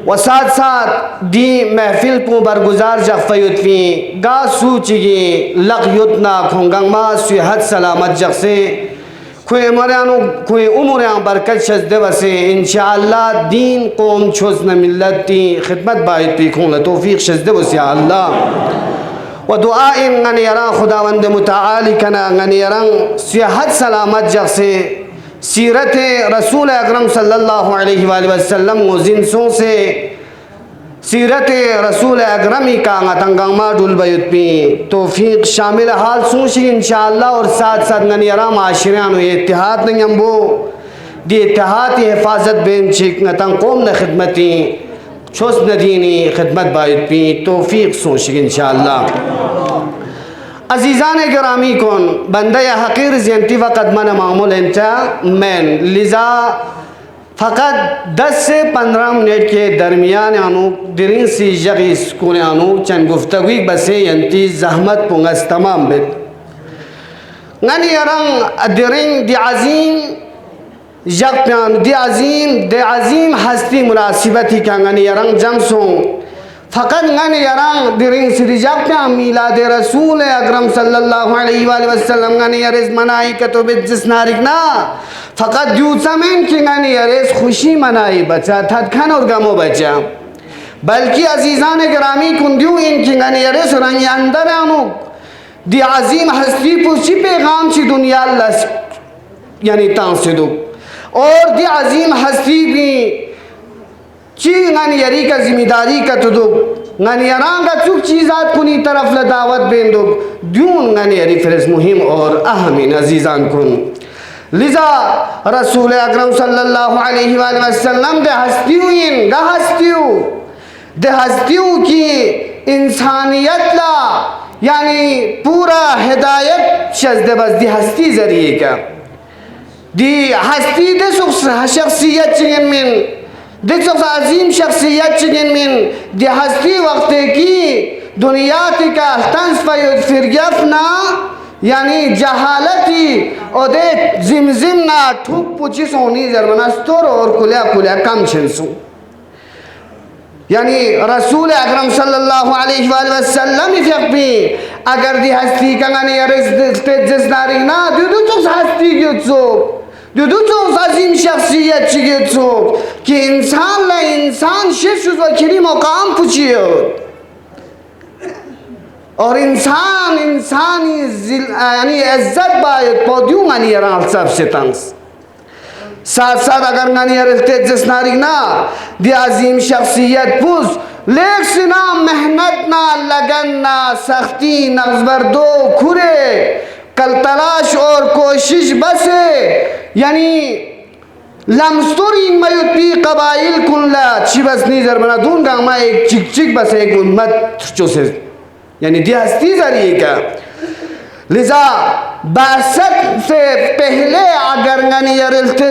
व साथ साथ दी महफिल पो बरगुजार जफ़युत्फी गा सूचिगी लग युतना खोंगंगमा सेहत सलामत जग से खुए मरियानो खुए उमरियां बरकत शजदे वसे इंशाअल्लाह दीन कौम छोस न मिल्लत ती खिदमत बायत पी खों तौफीक शजदे वसे अल्लाह व दुआ इन ngani यरा खुदावंद मुतआली कना ngani यरंग सेहत सलामत जग से सीरत रसूल अकरम सल्लल्लाहु अलैहि वसल्लम जिनसों से सीरत रसूल अकरमी का तंगमा डुलबयुत्पी तौफीक शामिल हाल सूशी इंशाअल्लाह और साथ साथ गनियरा माशरियान इत्तिहाद नंबो दी इत्तिहाद हिफाजत बेन चिक नतंग कौम न खिदमती छोस नदीनी खिदमत बायुत्पी तौफीक सूशी इंशाअल्लाह। अजीज़ान गिरामी कौन बंदा हकीर ज़ियंती वक़्त मन मामूल इंचा मैन लिज़ा फ़कत 10 से 15 मिनट के दरमियान आनु दिरिन सी जगी स्कूल आनु चंद गुफ्तगुई बसे यंती जहमत पुंगस तमाम बित ngani yarang दिरिन दी अज़ीम जग प्यान दी अज़ीम हस्ती मुनासिबती का ngani yarang जमसों फ़कत ngani yarang दिरिंग सिरिजक पे मीलाद रसूल अकरम सल्लल्लाहु अलैहि वसल्लम ngani यारेस मनाई कतुब जिस्नारिक ना फ़कत यूसमें कि ngani यारेस खुशी मनाई बचा थदखन और गमो बचा बल्कि अजीज़ान गिरामी कुंदियों इनकी ngani यारेस रंग अंदर आनो दी अज़ीम हस्ती पुसी पैगाम सी दुनिया लस यानी तांसिदो और दी अज़ीम हस्ती भी ची ngani yari का जिम्मेदारी का तो दो ngani yaranga चुक चीज़ात कुनी तरफ लदावत बेंदो द्यून ngani yari फिरस मुहिम और अहमीन अजीज़ान कुन लिजा रसूल अकरम सल्लल्लाहु अलैहि वसल्लम दे हस्तियों की इंसानियत ला यानी पूरा हिदायत शज़्द बस दी हस्ती जरिए का दी हस्ती दे शख्सियत चिगन मिन दे अजीम शख्सियत चिगन मिन दी हस्ती वक्त की दुनिया का तंस पर फिरगफना यानी जहालती और दे जिमजिम ना ठुक पुची सोनी जरमना स्टोर और कुलिया कुलिया कम छिंसू यानी रसूल अकरम सल्लल्लाहु अलैहि वसल्लम इफी अगर दी हस्ती कंगने अरेस जिस नारी ना दुदु तो हस्ती क्यों दुदु तो अजीम शख्सियत चिगेचो कि इंसान ला इंसान शिश उस वकीली मकाम पुचियो और इंसान इंसानी यानी इज्जत बायत पौधियों गानी यार सबसे तंस साथ साथ अगर गानी यार जिस नारी ना दी अजीम शख्सियत पुस लेख सिना मेहनत ना लगन ना सख्ती नज़बरदो खुरे कल तलाश और कोशिश बसे यानी लमस्तुरीन मयुती कबाइल कुल्ला चिबसनी जरमना दून गामा एक चिक चिक बस एक उम्मत चोसे यानी दी हस्ती जरिए का लिजा बासत से पहले अगर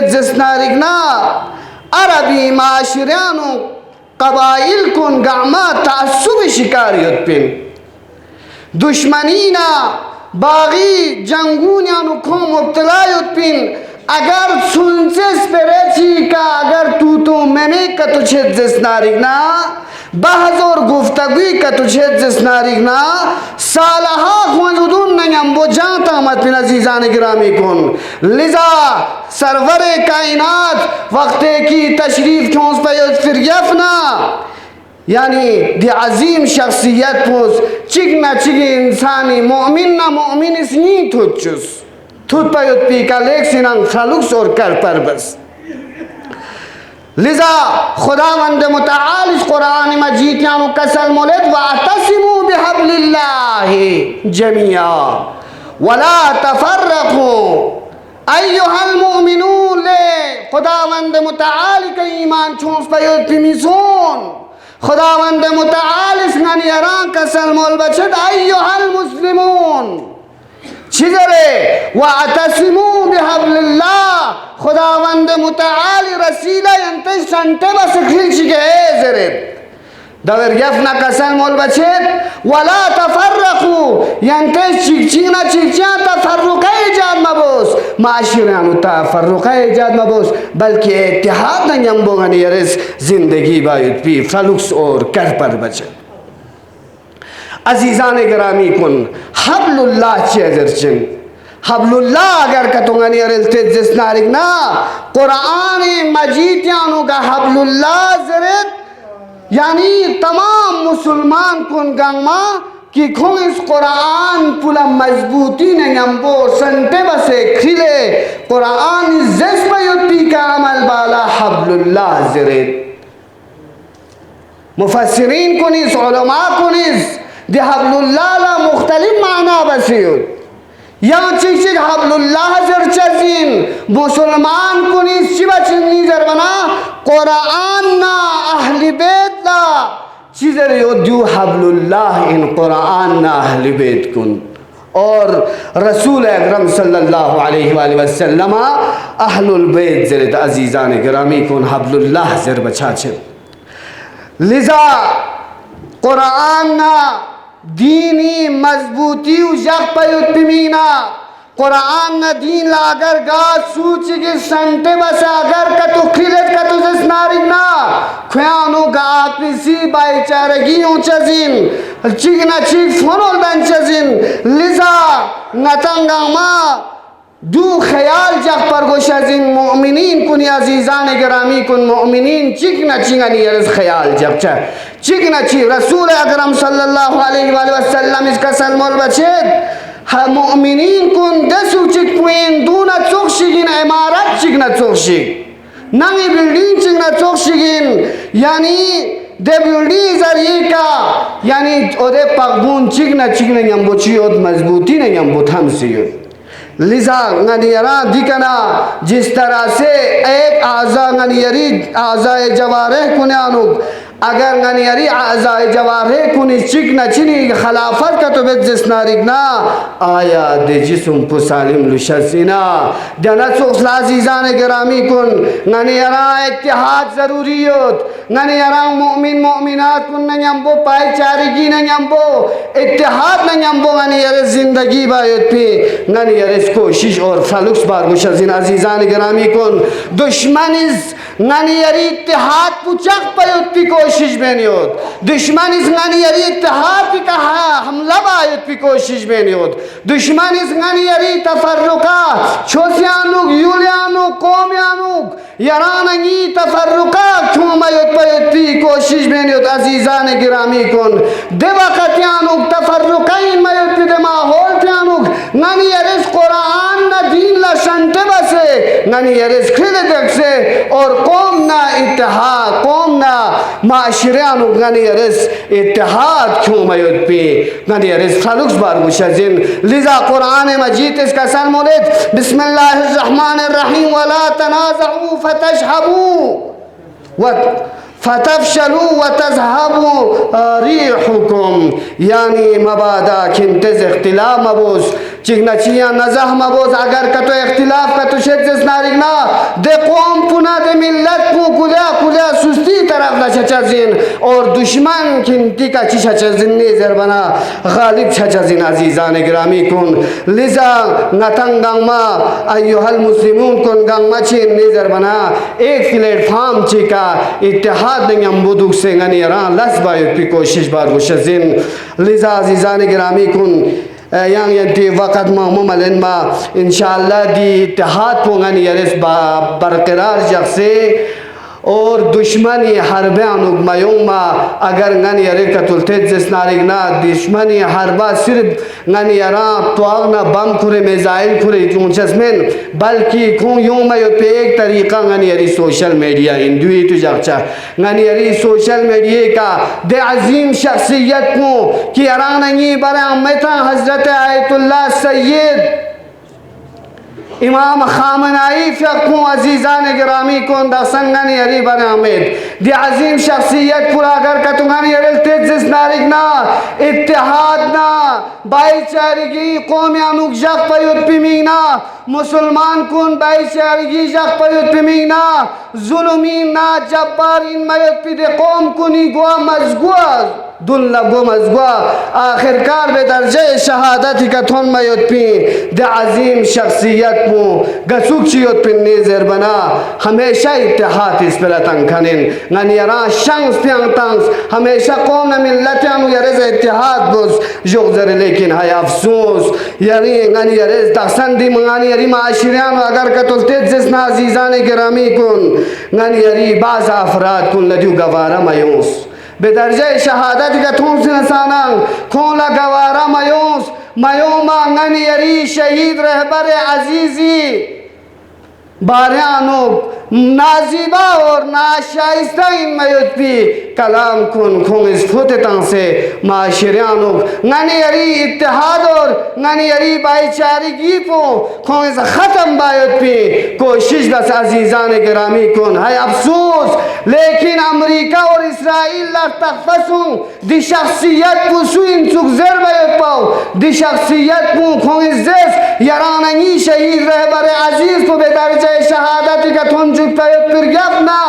जिस नारिगना अरबी माशरियानो कबाइल कुन गामा तासुब शिकारियत पिन दुश्मनीना बागी जंगूनियानो को मुब्तलायत पिन अगर सुनसेस पेरेची का अगर तू मैंने का तुझे जिस नारिगना बहस और गुफ्तगू का तुझे जिस नारिगना सालहा खुदून नंगो जाता मत बिन अजीजान गिरामी कुन लिजा सरवरे कायनात वक्ते की तशरीफ क्यों पर फिर यफना यानी दी अजीम शख्सियत पुस चिकना चिगी इंसानी मोमिन ना मोमिन इसनी थुचुस थुत पी का लेख सिनंग फलुक्स और कर पर बस लिजा खुदावंद मुतआल इस कुरान मजीद यानो कसल मोलेद वातसिमु बिहब्लिल्लाहि जमिया वला तफर्रकू अय्युहल मुमिनून ले खुदावंद मुतआल के ईमान छोंस पर पिमिसोन खुदावंद मुतआल इस गानी अरां कसल मोल बचत अय्युहल मुस्लिमून छिजरे वातसिमु बिहब्लिल्लाह खुदावंद मुतआल रसीला यंते संते बस खिलच के जरे दवर यफना कसन मोल बचेत वला तफर्रकू यंते चिकचिना चिकचिया तफर्रुक इजाद मबोस माशिरानु तफर्रुक इजाद मबोस बल्कि इत्तेहाद नयंबोगनी यरस जिंदगी बायुत पी फलुक्स और कर पर बचे अजीजान गिरामी कुन हब्लुल्लाह चेजरचिन हब्लुल्लाह अगर कतुंगनी अरलते जिस नारिगना कुरान मजीद यानो का हब्लुल्लाह जरत यानी तमाम मुसलमान कुन गंगमा कि खुन इस कुरान पुला मजबूती ने यंबो संते बसे खिले कुरान जिस पर का अमल बाला हब्लुल्लाह जरत मुफस्सिरीन कुनिस उलमा कुनिस दे हब्लुल्लाह ला मुख्तलिफ माना बसियुत यहाँ चिक हब्लुल्लाह जरचजिन मुसलमान कुनिस शिवा चिन्नी जरबना कुरान ना अहली बैत ला चीजर योद्यू हब्लुल्लाह इन कुरान ना अहली बैत कुन और रसूल अकरम सल्लल्लाहु अलैहि वसल्लम अहलुल बैत जरत अजीजान गिरामी कुन हब्लुल्लाह जर बचा छे लिजा कुरान ना दीनी मजबूती जग पयुत्मीना कुरान न दीन लागर गा सूच के संते बस अगर कतु खिलत कतु जिस नारिगना ख्यानो का आपसी भाईचारगी ऊंचजिन चिकना चिक फोनोल बंचजिन लिजा नतंगामा दू ख्याल जग पर गोशजिन मोमिनीन कुन अजीजान गिरामी कुन मोमिनीन चिकना चिंगनी यरस ख्याल जग चा चिकना ची रसूल अकरम सल्लल्लाहु अलैहि वसल्लम इसका सलमोल बचेत मोमिनीन कुन दसु चिक पुइन दूना चोकशिगिन इमारत चिकना चोकशिग नंगी बिल्डिंग चिकना चोकशिगिन यानी दे बिल्डिंग जरिए का यानी ओदे पगबून चिकना चिकना यंबोची ओद मजबूती ने यंबो थम सियो लिजा गनियरा दिकना जिस तरह से एक आज़ा गनियरी आज़ाए जवारे कुनानुक अगर गनियरी आज़ाए जवारे कुनी चिक न चिनी खिलाफत का तो बेजिस नारिगना आया दे जिस्म पुसालिम लुशसीना जन्नत सुखलाजीज़ान गिरामी कुन गनियरा इत्तिहाद ज़रूरियत गनियरा मोमिन मोमिनात कुन नयम्बो पाईचारगी नयम्बो इत्तिहाद नयम्बो गनियर ज़िंदगी बायत पे गनियर कोशिश और फलुक्स बार मुशज़िन अजीज़ान गिरामी कुन दुश्मनिस गनियरी इत्तिहाद पुचक पयुत पी कोशिश में नहीं होत दुश्मनिस गनियरी इत्तिहाद की कहा हमला बायत पी कोशिश में नहीं होत दुश्मनिस गनियरी तफर्रुका छोसियानुक यूलियानुक कौमियानुक यरानगी तफर्रुका क्यों मयुत पयुत पी कोशिश में नहीं होत अजीज़ान गिरामी कुन देवकतियानुक तफर्रुकाइन मयुत पी दे माहौल त्यानुक गनियरिस कुरान न दीन ला शंते बसे गनियरिस खिलदक से और कौम ना इत्तिहाद कौम ना माशरियानु गनियरिस इत्तिहाद क्यों मयुत पे गनियरिस फलुक्स बार मुशज़िन लिजा कुरान मजीद इसका सनमुलिद बिस्मिल्लाहिर्रहमानिर्रहीम वला तनाज़उ फतशहबू व फतफशलू व तज़हबू रिहुकुम यानी मबादा खिंतेज इख्तिलाफ मबूस चिगनचिया नजह मबूस अगर कतो इख्तिलाफ का तो शेख नारिगना दे कौम पुना दे मिल्लत पु कुला कुला सुस्ती तरफ ला छचजिन और दुश्मन खिंती का छचजिन ने जरबना गालिब छचजिन अजीज़ान गिरामी कुन लिजा नतंगमा अय्युहल मुस्लिमून कुन गंगमा छिन ने जरबना एक प्लेटफॉर्म चिका इत्तिहाद नयम्बुदुक से गनियरा लसबायत पी कोशिश बार मुशज़िन लिजा अजीज़ान गिरामी कुन yang yanti wakat malen ma इंशाअल्लाह दी इत्तिहाद पोंगन यरिस बरकरार जगसे और दुश्मनी हरबानुक मयोमा अगर गन यरे कतुलते जिस नारिगना दुश्मनी हरबा सिर्फ गन यरा तोगना बम खुरे मिसाइल खुरे चुंचसमेन बल्कि खूं यूं मयो पे एक तरीका गन यरी सोशल मीडिया इंदुई तो जगचा गन यरी सोशल मीडिया का दे अजीम शख्सियत को कि अरानगी बरा मेथा हजरत आयतुल्लाह सैयद इमाम खामनाई फ़क़ू अजीज़ान गिरामी को दसंगन यरी बन अहमद दी अजीम शख्सियत पूरा कर कतुंगन यरल तेजिस नारिगना इत्तिहाद ना भाईचारगी कौमियानुक जग पयुत पिमीना मुसलमान कुन भाईचारगी जग पयुत पिमीना जुलुमीन ना जब्बारीन मयुत पिदे कौम कुनी गुआ मजगुआ दुल्ला गो मजगुआ आखिरकार बेदर्जे शहादत का थोन मयुत पी दे अजीम शख्सियत पू गसुक चियोत पिन्ने ज़रबना हमेशा इत्तिहाद इस पर तंखनिन गनियरा शंस त्यांग तंस हमेशा कौम न मिल्लत यानु यरेज इत्तिहाद बुस जोगजर लेकिन है अफसोस यानी गनियरेज दसंदी मंगानी यरी माशरियान अगर कतुलते जिसना अजीज़ान गिरामी कुन गनियरी बाज़ अफराद कुन लदियो गवारा मयूस बेदर्जे शहादत का थूम से नसानांग खोला गवारा मयूस मयूमा गनियरी शहीद रहबर अजीज़ी बारियानो नाजिबा और नाशाइस्ता इन मयुत्पी कलाम कुन खुम इस फुततां से माशरियानो गनियरी इत्तिहाद और गनियरी भाईचारगी को खुम इस ख़त्म बायुत्पी कोशिश बस अजीज़ान गिरामी कुन है अफसोस लेकिन अमेरिका और इसराइल ला तकफसुं दी शख्सियत पुसु इन सुगजर बायुत पाओ दी शख्सियत पु खुम इस जैस यरानगी शहीद रहबर अजीज़ को बेदर्जे शहादत का थोन चुकता फिर गपना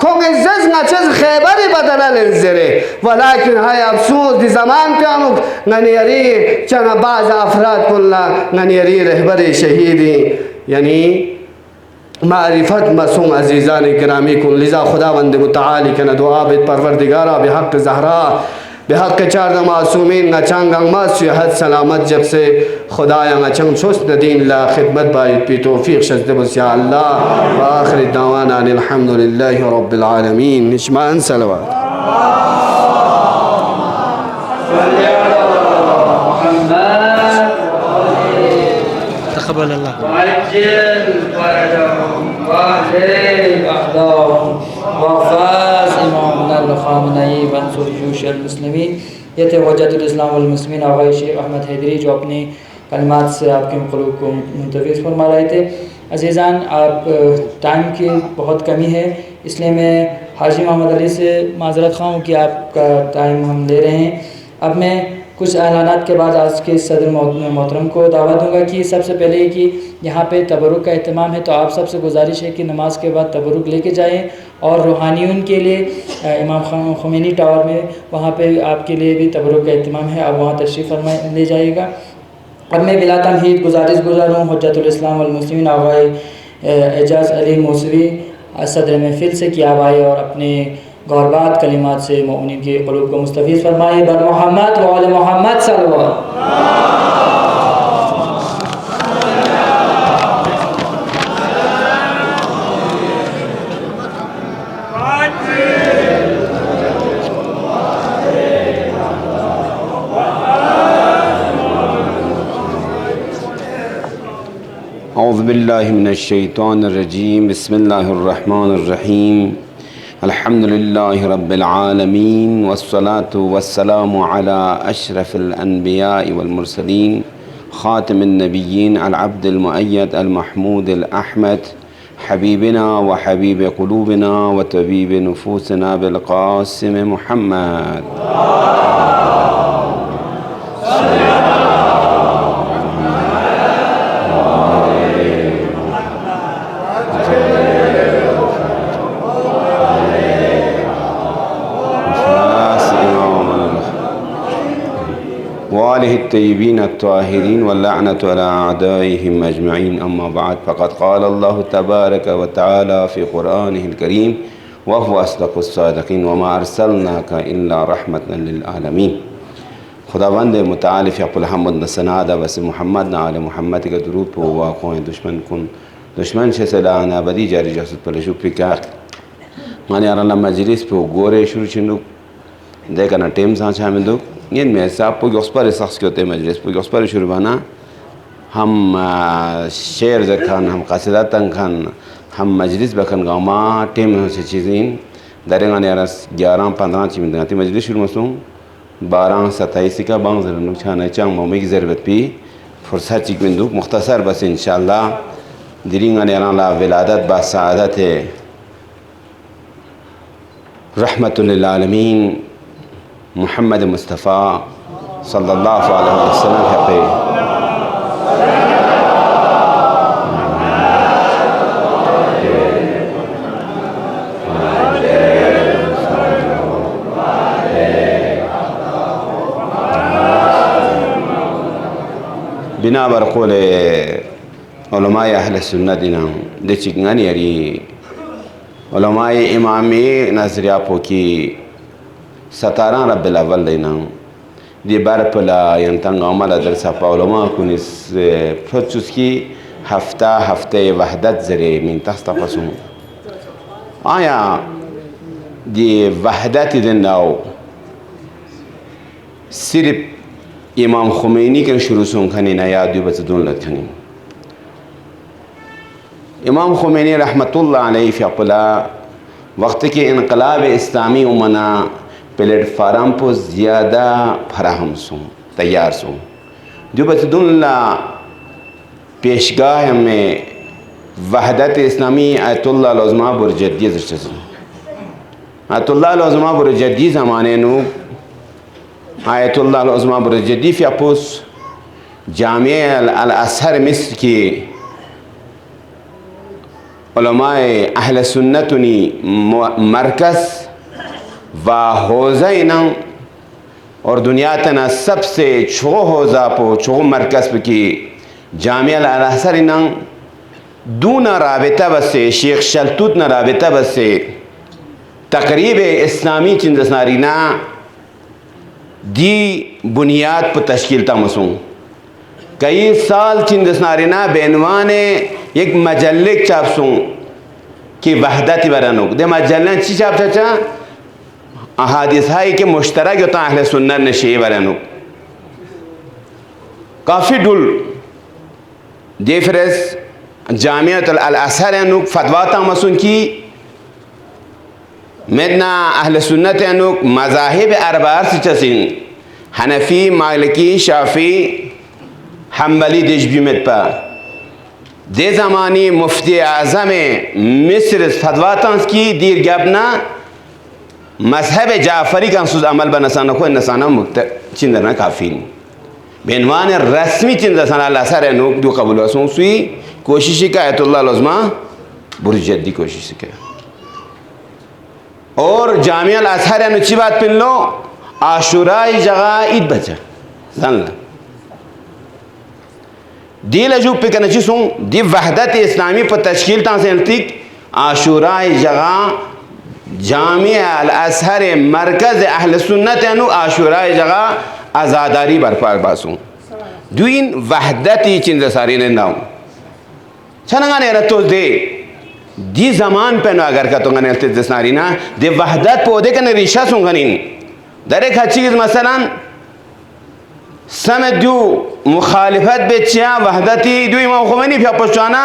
खोंगे जज नचज खैबरी बदला लेज़रे वलाकिन है अफसोस दी ज़मान पे अनुक गनियरी चना बाज़ अफराद कुल्ला गनियरी रहबर शहीदी यानी मारिफत मसूम अजीज़ान गिरामी कुन लिजा खुदावंद मुतआली के न दुआ बिद परवरदिगारा बिहक़ ज़हरा बिहक़ चार मासूमीन नचांग अंगमत सेहत सलामत जब से खुदाया नचंग सोस नदीन ला खिदमत बायत पी तौफीक शज़्दबस या अल्लाह आखिर दावाना अल्हम्दुलिल्लाहि रब्बिल आलमीन निशमान सलवात तक़ब्बल अल्लाह ये थे वजदुल इस्लाम वल मुस्लिमीन आगा शेख अहमद हैदरी जो अपने कलिमात से आपके क़ुलूब को मुंतफ़िज़ फरमा रहे थे। अज़ीज़ान, आप टाइम की बहुत कमी है, इसलिए मैं हाजी मोहम्मद अली से माज़रत ख़्वाह हूँ कि आपका टाइम हम ले रहे हैं। अब मैं कुछ ऐलानात के बाद आज के सदर मोहतरम को दावत दूँगा कि सबसे पहले कि यहाँ पे तबरुक का अहतमाम है, तो आप सबसे गुजारिश है कि नमाज के बाद तबरुक लेके जाएँ और रूहानियों के लिए इमाम ख़ुमैनी टावर में वहाँ पे आपके लिए भी तबरुक का अहतमाम है, आप वहाँ तशरीफ़ फरमा ले जाइएगा। अब मैं बिला तमहीद गुजारिश गुजारूँ हुज्जतुल इस्लाम वल मुस्लिमीन आग़ाए एजाज़ अली मौसवी सदर महफिल से कि आप आए और अपने गौरबात कलिमात से मोमिनीन के क़ुलूब को मुस्तफ़ीज़ फरमाए। बर मोहम्मद व आले मोहम्मद सल्लल्लाहु। औज़ु बिल्लाहि मिनश्शैतानिर्रजीम बिस्मिल्लाहिर्रहमानिर्रहीम अल्हम्दुलिल्लाहि रब्बिल आलमीन वस्सलातु वस्सलामु अला अशरफिल अन्बियाइ वल मुरसलीन ख़ातिमिन नबिय्यीन अल अब्दिल मुअय्यद अल महमूदिल अहमद हबीबिना व हबीब क़ुलूबिना व तबीब नुफूसिना बिल क़ासिम मुहम्मद। तय्यबीन अत्ताहिरीन व लअनतु अला अअदाइहिम अजमईन अम्मा बाद फ़क़द क़ाल अल्लाहु तबारक व तआला फ़ी क़ुरआनिहिल करीम व हुवा अस्दक़ुस सादिक़ीन व मा अरसलनाका इल्ला रहमतन लिल आलमीन। खुदावंद मुतआल फ़िक़ुल हम्द सनाद वस मोहम्मद आल मोहम्मद का दुरूद पर वाक़ों दुश्मन कुन दुश्मन से सलाना बदी जारी जसद पर शुक्रिया माने अल्लाह मजलिस पे गोरे शुरू चिंदु देखा ना टेम सांचा में दो ये में साहब को योस्पर शख्स के होते मजलिस पर योस्पर शुरू बना हम शेर जखान हम कासिदातन खान हम मजलिस बखन गाँव माँ टेम से चीज़ें दरेगा ने यार 11-15 चीज़ आती मजलिस शुरू मसूँ 12-27 का बांग ज़रूर नुकसान चांग मम्मी की ज़रूरत भी फुर्सत चीज़ में दो मुख्तसर बस इंशाअल्लाह दिरिंगा ने यार ला विलादत बासादत है रहमतुल लिल आलमीन मुहम्मद मुस्तफ़ा सल्लल्लाहु अलैहि वसल्लम है। बिना बरक़ौल उलमाए अहले सुन्नत दिना दे चिकंगानी यारी उलमाए इमामी नज़रिया पोकी सतारा रब्बिल अव्वल देना दे बार पला यंतंग अमल दरसा पाउलमा कुनिस प्रोचुस की हफ्ते वहदत ज़रे मिन तस्तफ़सुम आया दे वहदत दिन दाओ सिर्फ इमाम खुमैनी के शुरू से खनी ना याद बस दून लखनी इमाम खुमैनी रहमतुल्लाह अलैहि फ़िक़ुला वक्त के इनक़लाब इस्लामी उमना प्लेटफार्म पर ज़्यादा फराहम सूँ तैयार सूँ जो बतदुल्ला पेशगाह में वहदत इस्लामी आयतुल्लाह लज़मा बुरजद्दी आयतुल्लाह लज़मा बुरजद्दी ज़माने नु आयतुल्लाह लज़मा बुरजद्दी फ़ियापुस जामिया अल अज़हर मिस्र की उलमाए अहले सुन्नतुनी मरकज़ व हौज़ा इनम और दुनिया तना सबसे छो हौज़ा पो छो मरकज़ की जामिया अल अज़हर इनम दूना राबिता बसे शेख शलतूत न राबिता बसे तकरीब इस्लामी चिंदसनारीना दी बुनियाद पर तश्कील तमसूँ कई साल चिंदसनारीना बेनवाने एक मजल्ले चापसूँ कि वहदत बरनुक दे मजल्ला ची चाप चाचा अहादिस हाई के मुश्तरक होता अहले सुन्नत ने शे बरनुक काफ़ी डुल देफरस जामियातुल अज़हर अनुक फतवा तमसूँ की मेदना अहले सुन्नत अनुक मज़ाहिब अरबार से चसिन हनफी मालिकी शाफी हम्बली देशबी में पा दे ज़मानी मुफ्ती आज़म मिस्र फतवातांस की दीर गपना मजहब जाफरी का सुज अमल बनसाना को नसाना मुक्त चिंदना काफ़ी बेनवान रस्मी चिंदसाना लसर नोक जो कबूल वसूं सुई कोशिश का आयतुल्लाह लज़मा बुरजद्दी कोशिश का और जामिया अज़हर नुची बात पिन लो आशुराई जगह ईद बचा जान दी लजू पे कनची सुं दी वहदत इस्लामी पर तश्कील तांसेंतिक आशुराई जगह जामिया अज़हर मरकज़ अहल सुन्नत अनु आशुराई जगह आज़ादारी बरपार बासूं दुइन वहदती चिंद सारी ने नाउ छनंगा ने रतो दे दी ज़मान पे ना अगर का तो गने तिजनारी ना दे वहदत पौधे कने रिशा सुंगनिन दरे खचीज मसलन समझू मुखालिफत बेचिया वहदती दो इमाम खुमैनी फिर पहुँचाना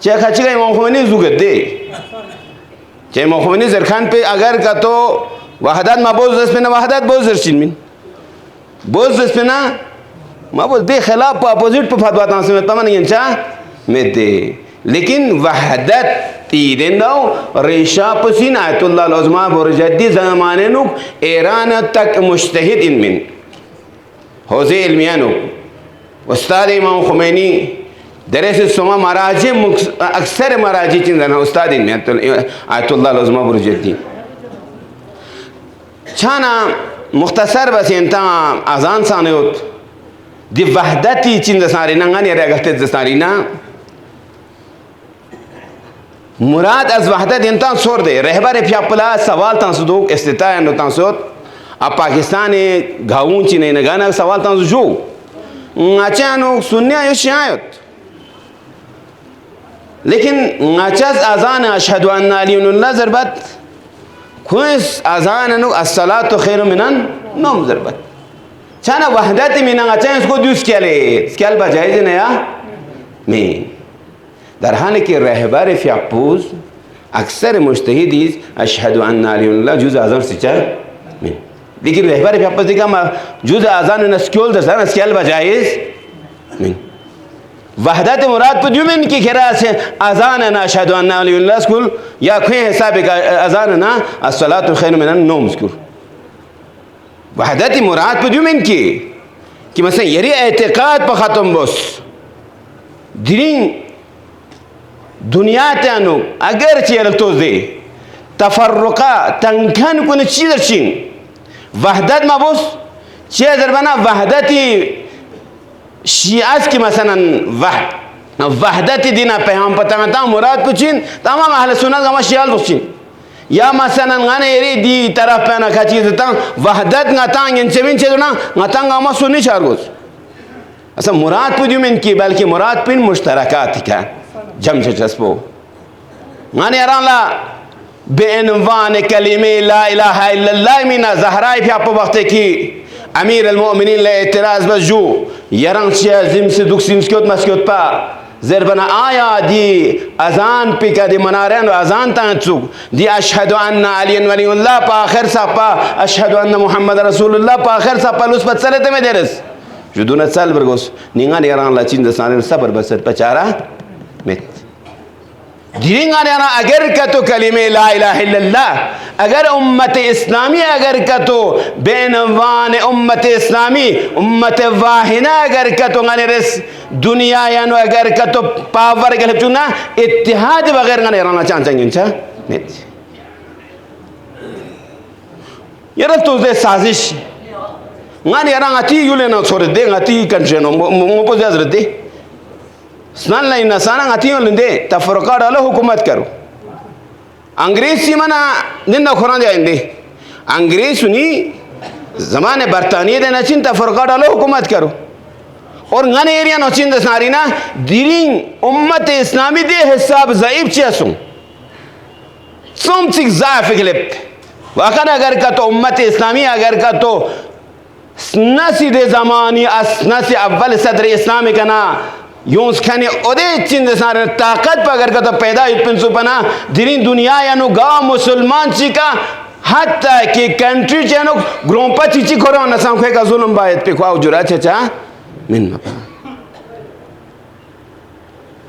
चाहे खची का इमाम खुमैनी जुगत दे चाहे इमाम खुमैनी ज़रखान पे अगर का तो वहदत मबूज़ दस पे ना वहदत बोझ दर्शिन मिन बोझ दस पे ना मबूज़ दे खिलाफ पर अपोजिट पर फतवा तांसे में तमन यंचा में दे लेकिन वहदत तीन दो रेशा पसीन आयतुल्लाह लज़मा बुरजद्दी ज़माने नुक ईरान तक मुश्तहिद इनमिन हौज़े इल्मियानो उस्ताद इमाम खुमैनी दरस सुमा मराजी अक्सर मराजी चिंदना उस्ताद आयतुल्लाह लज़मा बुरजद्दी छाना मुख्तसर बस इंता अजान साने होत दी वहदती चिंद सारी ना गानी रगते सारी ना मुराद अज वहदत इंता सोर दे रहबर फ्यापला सवाल तांसुदो इस्तिताय नो तांसुद अब पाकिस्तान घाऊं चिने न गाना सवाल तांसु जो अचानो सुन्निया यो शायद लेकिन अचाज अजान अशहदु अन्ना अलियुल्लाह ज़रबत खुश अजान नु अस्सलातु खैरु मिनन नौम ज़रबत छाना वहदत मिना अचान इसको दूस क्या बजाय ने या में दरहान के रहबर फ़यापूज़ अक्सर मुज्तहिदीस अशहदु अन्ना अलियुल्लाह जुज़ अज़म सिचा में लेकिन रहबर फ़यापूज़ का जुज़ अज़ान नस्क्योल दसा नस्क्याल बजाइज में वहदत मुराद पर जुमिन की खिरा से अज़ान ना अशहदु अन्ना अलियुल्लाह स्कूल या खुए हिसाब का अज़ान ना अस्सलातु खैरु मिनन नौम स्कूल वहदत मुराद पर जुमिन की कि मसलन यरी एतक़ाद पर ख़त्म बस दिन दुनिया त्यानो अगर चेयर तो दे तफर्रुका तंखन कुन चीज़ चिन वहदत मबूस चे दरबना वहदती शियास की मसलन वहदती दिना पैगाम पता मुराद पुचिन तमाम अहले सुन्नत का शियाल पुचिन या मसलन गाने येरी दी तरफ पे ना खची देता वहदत ngata इंचेमिन चेदना ngata गामा सुन्नी चारगोस ऐसा मुराद पुजुमिन की बल्कि मुराद पिन मुश्तरकात का जम से चस्पो गाने अराला बेनवान कलिमे ला इलाहा इल्लल्लाह मिना ज़हराई भी आप वक्त की अमीर अलमोमिनीन ले इतराज़ बस जो यरंग शिया जिम से दुख सिंस्क्योत मस्क्योत पा ज़रबना आया दी अज़ान पे का दी मनारें अज़ान तांचुक दी अशहदु अन्ना अलियन वलीउल्लाह पा आखिर सापा अशहदु अन्ना मुहम्मद रसूलुल्लाह पा आखिर सापा लुस बत सलेते में देरस जुदुना साल बरगोस निंगा निरान ला चिंद साने सबर बसर पचारा में धीरेंगा ना अगर का तो कलिमे ला इलाहा इल्लल्लाह अगर उम्मत इस्लामी अगर का तो बेनवान उम्मत इस्लामी उम्मत वाहिना अगर का तो गाने रस दुनिया या नो अगर का तो पावर के चुना इत्तेहाद वगैरह गाने राना चांचंग इंचा नेत यार तो दे साजिश गाने राना ती युले ना छोड़ दे गाती कंट्रेनो मोपो जाजर दे स्नान लाइन नसाना गातियों लंदे तफरका डालो हुकूमत करो अंग्रेज सी मना निंदा खुरान जाएंगे अंग्रेज सुनी ज़माने बरतानिया दे नचिन तफरका डालो हुकूमत करो और गाने एरिया नचिन दसारी ना दिरिंग उम्मत इस्लामी दे हिसाब ज़ाइब चियासुं something ज़ाइफ गिलेप वाकन अगर का तो उम्मत इस्लामी अगर का तो नसी दे ज़मानी नसी अव्वल सदर इस्लामी का ना यूंस खाने ओदे चिंद सारे ताकत पर अगर का तो पैदा इतने सुपना दिनी दुनिया या नो गाँव मुसलमान चिका हत्ता कि कंट्री चैनो ग्रोंपा चिची करो ना सांखे का जुल्म बायत पे ख्वाव जुरा चचा मिन मपा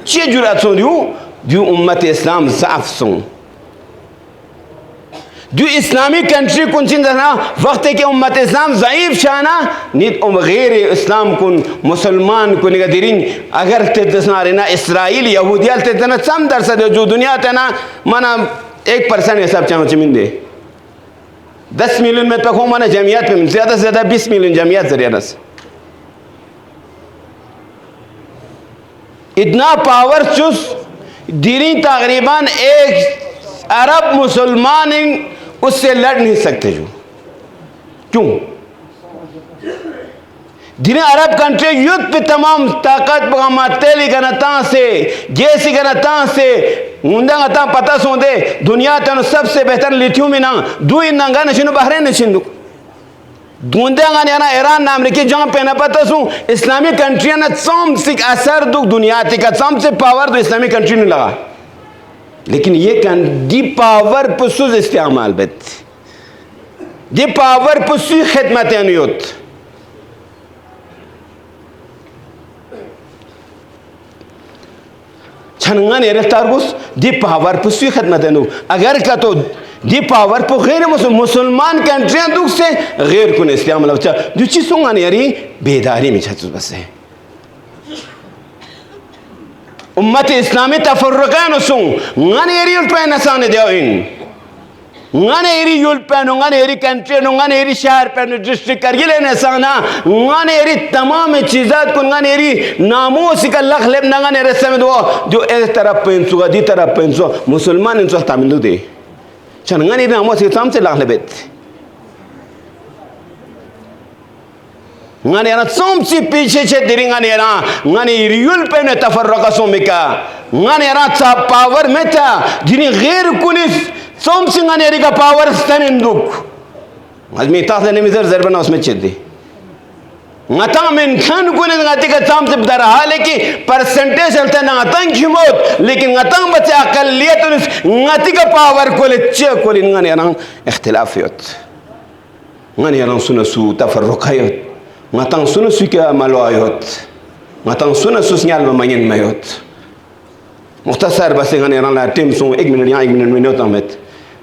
चे जुरात सो दू उम्मत इस्लाम ज़ाफ सो दू इस्लामी कंट्री कुन चिंदना वक्त के उम्मत इस्लाम ज़ईफ शाना नित गैर इस्लाम कुन मुसलमान कुन गदिरिन अगर तेतना रेना इसराइल यहूदिया तेतना सम दरसद जो दुनिया तना माना 1% हिसाब चाहो चमिन दे 10 मिलियन में तक माना जमियत पे ज़्यादा से ज़्यादा 20 मिलियन जमियत जरिया इतना पावर चुस दीनी तकरीबन 1 अरब मुसलमान उससे लड़ नहीं सकते जो क्यों दिन अरब कंट्री युद्ध पे तमाम ताकत तेली गनता से गैसी गनता से मुंदा गता पता सो दे दुनिया तन सबसे बेहतर लिथियम ना दू नंगा नशिनो बहरेन नशिनो दूंदे गाना ईरान नाम रखी जहां पे ना पता सू इस्लामी कंट्री ना सम से असर दुख दुनिया का सम से पावर तो इस्लामी कंट्री ने लगा लेकिन ये दी पावर पुसुज इस्तेमाल बेत दी पावर पुसु खिदमत अनियत छनंगा ने रफ्तार गुस दी पावर पुसु खिदमत अनु अगर का तो दी पावर पर गैर मुसलमान कंट्रियां दुख से गैर कुन इस्तेमाल अच्छा जो चीज़ों ने यारी बेदारी में छत्तू बस है उम्मत इस्लामी तफर्रुकान सुं ngane eri ulpen nasane deoin ngane eri ulpen ngane eri country ngane eri शहर पे डिस्ट्रिक्ट करगिले नसाना ngane eri तमाम चीज़ात को ngane eri नामोस का लखलेब ngane रस्म दो जो एक तरफ पेंसुगा दी तरफ पेंसु मुसलमान इंसान तामिल दे चन ngane नामोस के सामने लखलेबेत ngane ana somsi पीछे से दिरिंग ngane रियल पे ने तफर्रका सोमिका ngane ana चा पावर में था जिन्हें गैर कुलिस somsi ngane री का पावर स्तनिंदुक आदमी ताज़ ने मिज़र ज़रबना उसमें चेदी ngata men Khan Kulish ngati का साम से बता रहा है कि परसेंटेज चलता ना ngata क्यों लेकिन ngata बच्चे अकलियत उस ngati का पावर कुलिस चे Kulish ngane ana इख्तिलाफियत ngane ana सुना सु तफर्रकायत ngatang sunu suka malayot ngatang sunu susnyal mamanyen mayot mukhtasar bas ngane ran la tim sun 1 minute ya 1 minute amet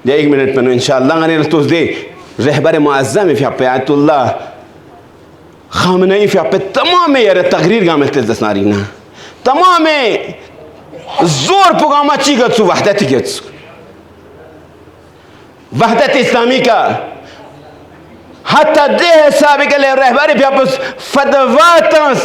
de 1 minute pano inshallah ngane tos de रहबर Muazzam fi ayatullah khamenei fi tamam yare taqrir gamel tezasnarina tamam zor programa chigatsu wahdati getsu wahdat islami ka حتى ده سابق الرهبري في أبس فتواتنس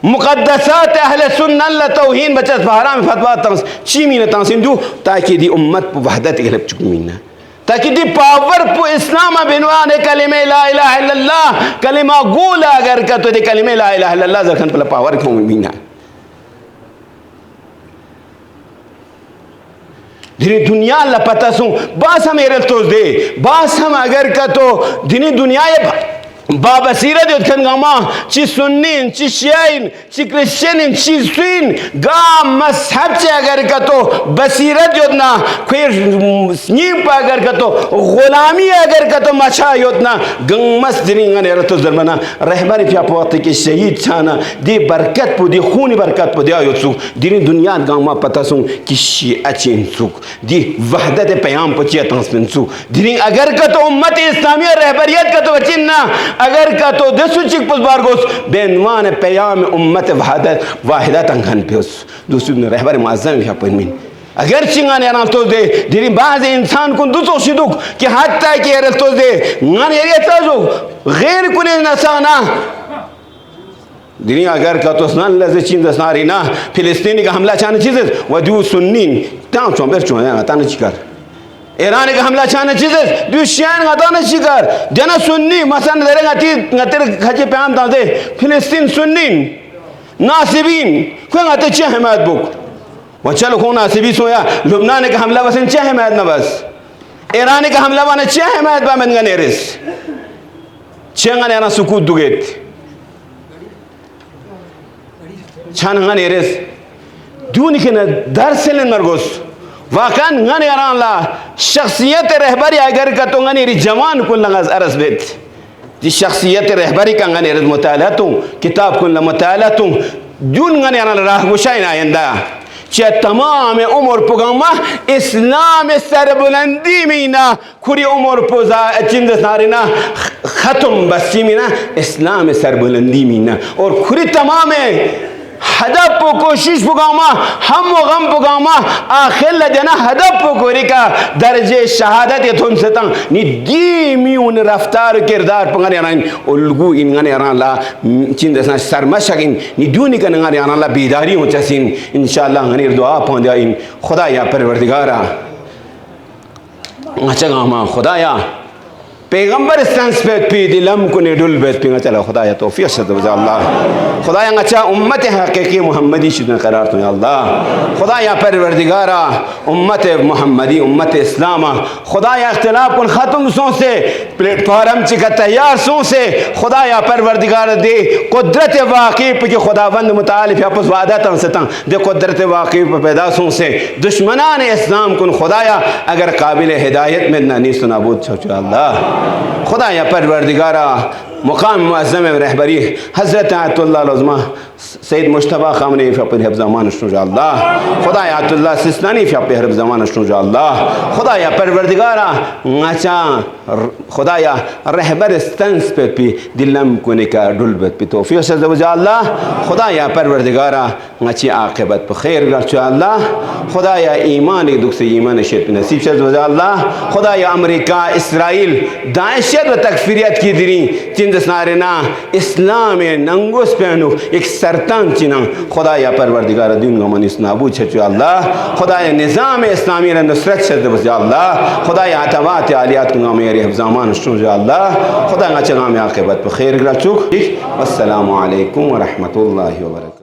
مقدسات أهل السنة لا توهين بچت بحرام فتواتنس چی مینه تنسیم دو تاکي دي أمت بوحدت غلب چکو مینه تاکي دي پاور پو اسلام بنوان کلمه لا إله إلا الله کلمه گولا اگر کتو دي کلمه لا إله إلا الله زرخن پلا پاور کھو مینه दिनी दुनिया ला पता सू बास हम एरल तोज दे बास हम अगर का तो दिनी दुनिया ये बाबसीरा दे उत्खन गामा ची सुन्नीन ची शियाइन ची क्रिश्चियन ची सुइन गा मजहब चे अगर का तो बसीरत योजना फिर स्नीप अगर का तो गुलामी अगर का तो मचा योजना गंगमस दिनी गने रतो जर्मना रहबरी फिया पोते के शहीद छाना दी बरकत पु दी खूनी बरकत पु दिया योसु दिनी दुनिया गामा पता सू कि शी अचिन सुक दी वहदत पैगाम पचिया तंसमिन सु दिनी अगर का तो उम्मत इस्लामी रहबरियत का तो वचिन्ना अगर का तो दसुचिक पुष्बार गोस बेनवान पैगाम उम्मत वाहिदत अंगन पे उस दूसरी ने रहबर मुअज़्ज़म या पनमिन अगर चिंगाने आना तो दे दिनी बाज इंसान को दूसरों शिदुक कि हत्ता कि अरे तो दे गाने ये ताजो गैर कुने नसाना दिनी अगर का तो स्नान लज़े चीन दसनारी ना फिलिस्तीनी का हमला चाने चीज़ वजू सुन्नीन तां चौंबर चौंया ताने चिकर ईरान का हमला चाने चीज़ दुश्मन गाताने शिकार जना सुन्नी मसन दरे गातिर खचे पैम ताजे फिलिस्तीन सुन्नी नासिबीन कोई गाते चे हमायत बुक वो चलो कौन नासिबी सोया लुबनान का हमला बसन चे हमायत न बस ईरान का हमला बने चे हमायत बा मन गनेरिस चे गने ना सुकूत दुगेत छान गनेरिस दूनी के न दरसेल नरगोस वाकन गने अराला शख्सियत रहबरी अगर का तो गने जवान को लंगज अरस बेत दी शख्सियत रहबरी का गने मुताला तुम किताब को मुताला तुम जून गने राह गुशाइन आयंदा चे तमाम उम्र पुगामा इस्लाम सरबुलंदी मीना खुरी उम्र पुजा चिंद सारिना ख़त्म बसी मीना इस्लाम सरबुलंदी मीना और खुरी तमाम हदफ कोशिश पुगामा हम गम पुगामा आखिर लजना हदफ कोरी का दर्जे शहादत यथुन सतंग नि दीमी उन रफ्तार किरदार पंगने राइन उल्गू इनगने ला चिंद सा सरमशगिन नि दूनी का नगने ला बेदारी हो चसिन इंशाअल्लाह गनी दुआ पहुंचा इन खुदा या परवरदिगारा अच्छा गामा खुदाया पैगंबर संस पे पी दिलम को नेडुल बेत पिंगा चला खुदाया तौफीक से तो अल्लाह खुदाया अच्छा उम्मत हकीकी मुहम्मदी शुद्ध करार तो अल्लाह खुदाया परवरदिगारा उम्मत मुहम्मदी उम्मत इस्लाम खुदाया इख्तिलाफ कुन ख़त्म सो से प्लेटफार्म चिका तैयार सो से खुदाया परवरदिगार दे कुदरत वाक़ई पे कि खुदावंद मुतालिफ आपस वादा तन सतन दे कुदरत वाक़ई पे पैदा सो से दुश्मनान इस्लाम कुन खुदाया अगर काबिल हिदायत में ना नीस नाबूद छो अल्लाह खुदाया परवरदिगारा मुकाम मुअज़्ज़म रहबरी हज़रत आयतुल्लाह उज़्मा सैयद मुश्तबा ख़ामनी फ़िर हिफ़्ज़ ज़मान अशनु अल्लाह खुदाया आयतुल्लाह सिस्तानी फ़िर हिफ़्ज़ ज़मान अशनु अल्लाह खुदाया परवरदिगारा ngचा खुदाया रहबर स्तंस पे पी दिलम को निका डुलबत पे तौफीक से अल्लाह खुदाया परवरदिगारा ngची आक़िबत पे खैर गरचो अल्लाह खुदाया ईमान दुख से ईमान शेत नसीब से अल्लाह खुदाया अमेरिका इसराइल दाइशत व तकफीरियत की दिरी चिंद नारेना इस्लाम नंगोस पहनो एक सरतान चिना खुदाया परवरदिगार दिन गमनिस नाबूद छचो अल्लाह खुदाया निज़ाम इस्लामी नुसरत से अल्लाह खुदाया अतवात आलियात मेरे हफ्ज़ामान शुजा अल्लाह खुदा चगा में आक़िबत पर खैर रचुक। अस्सलामु अलैकुम व रहमतुल्लाहि व बरकातहू।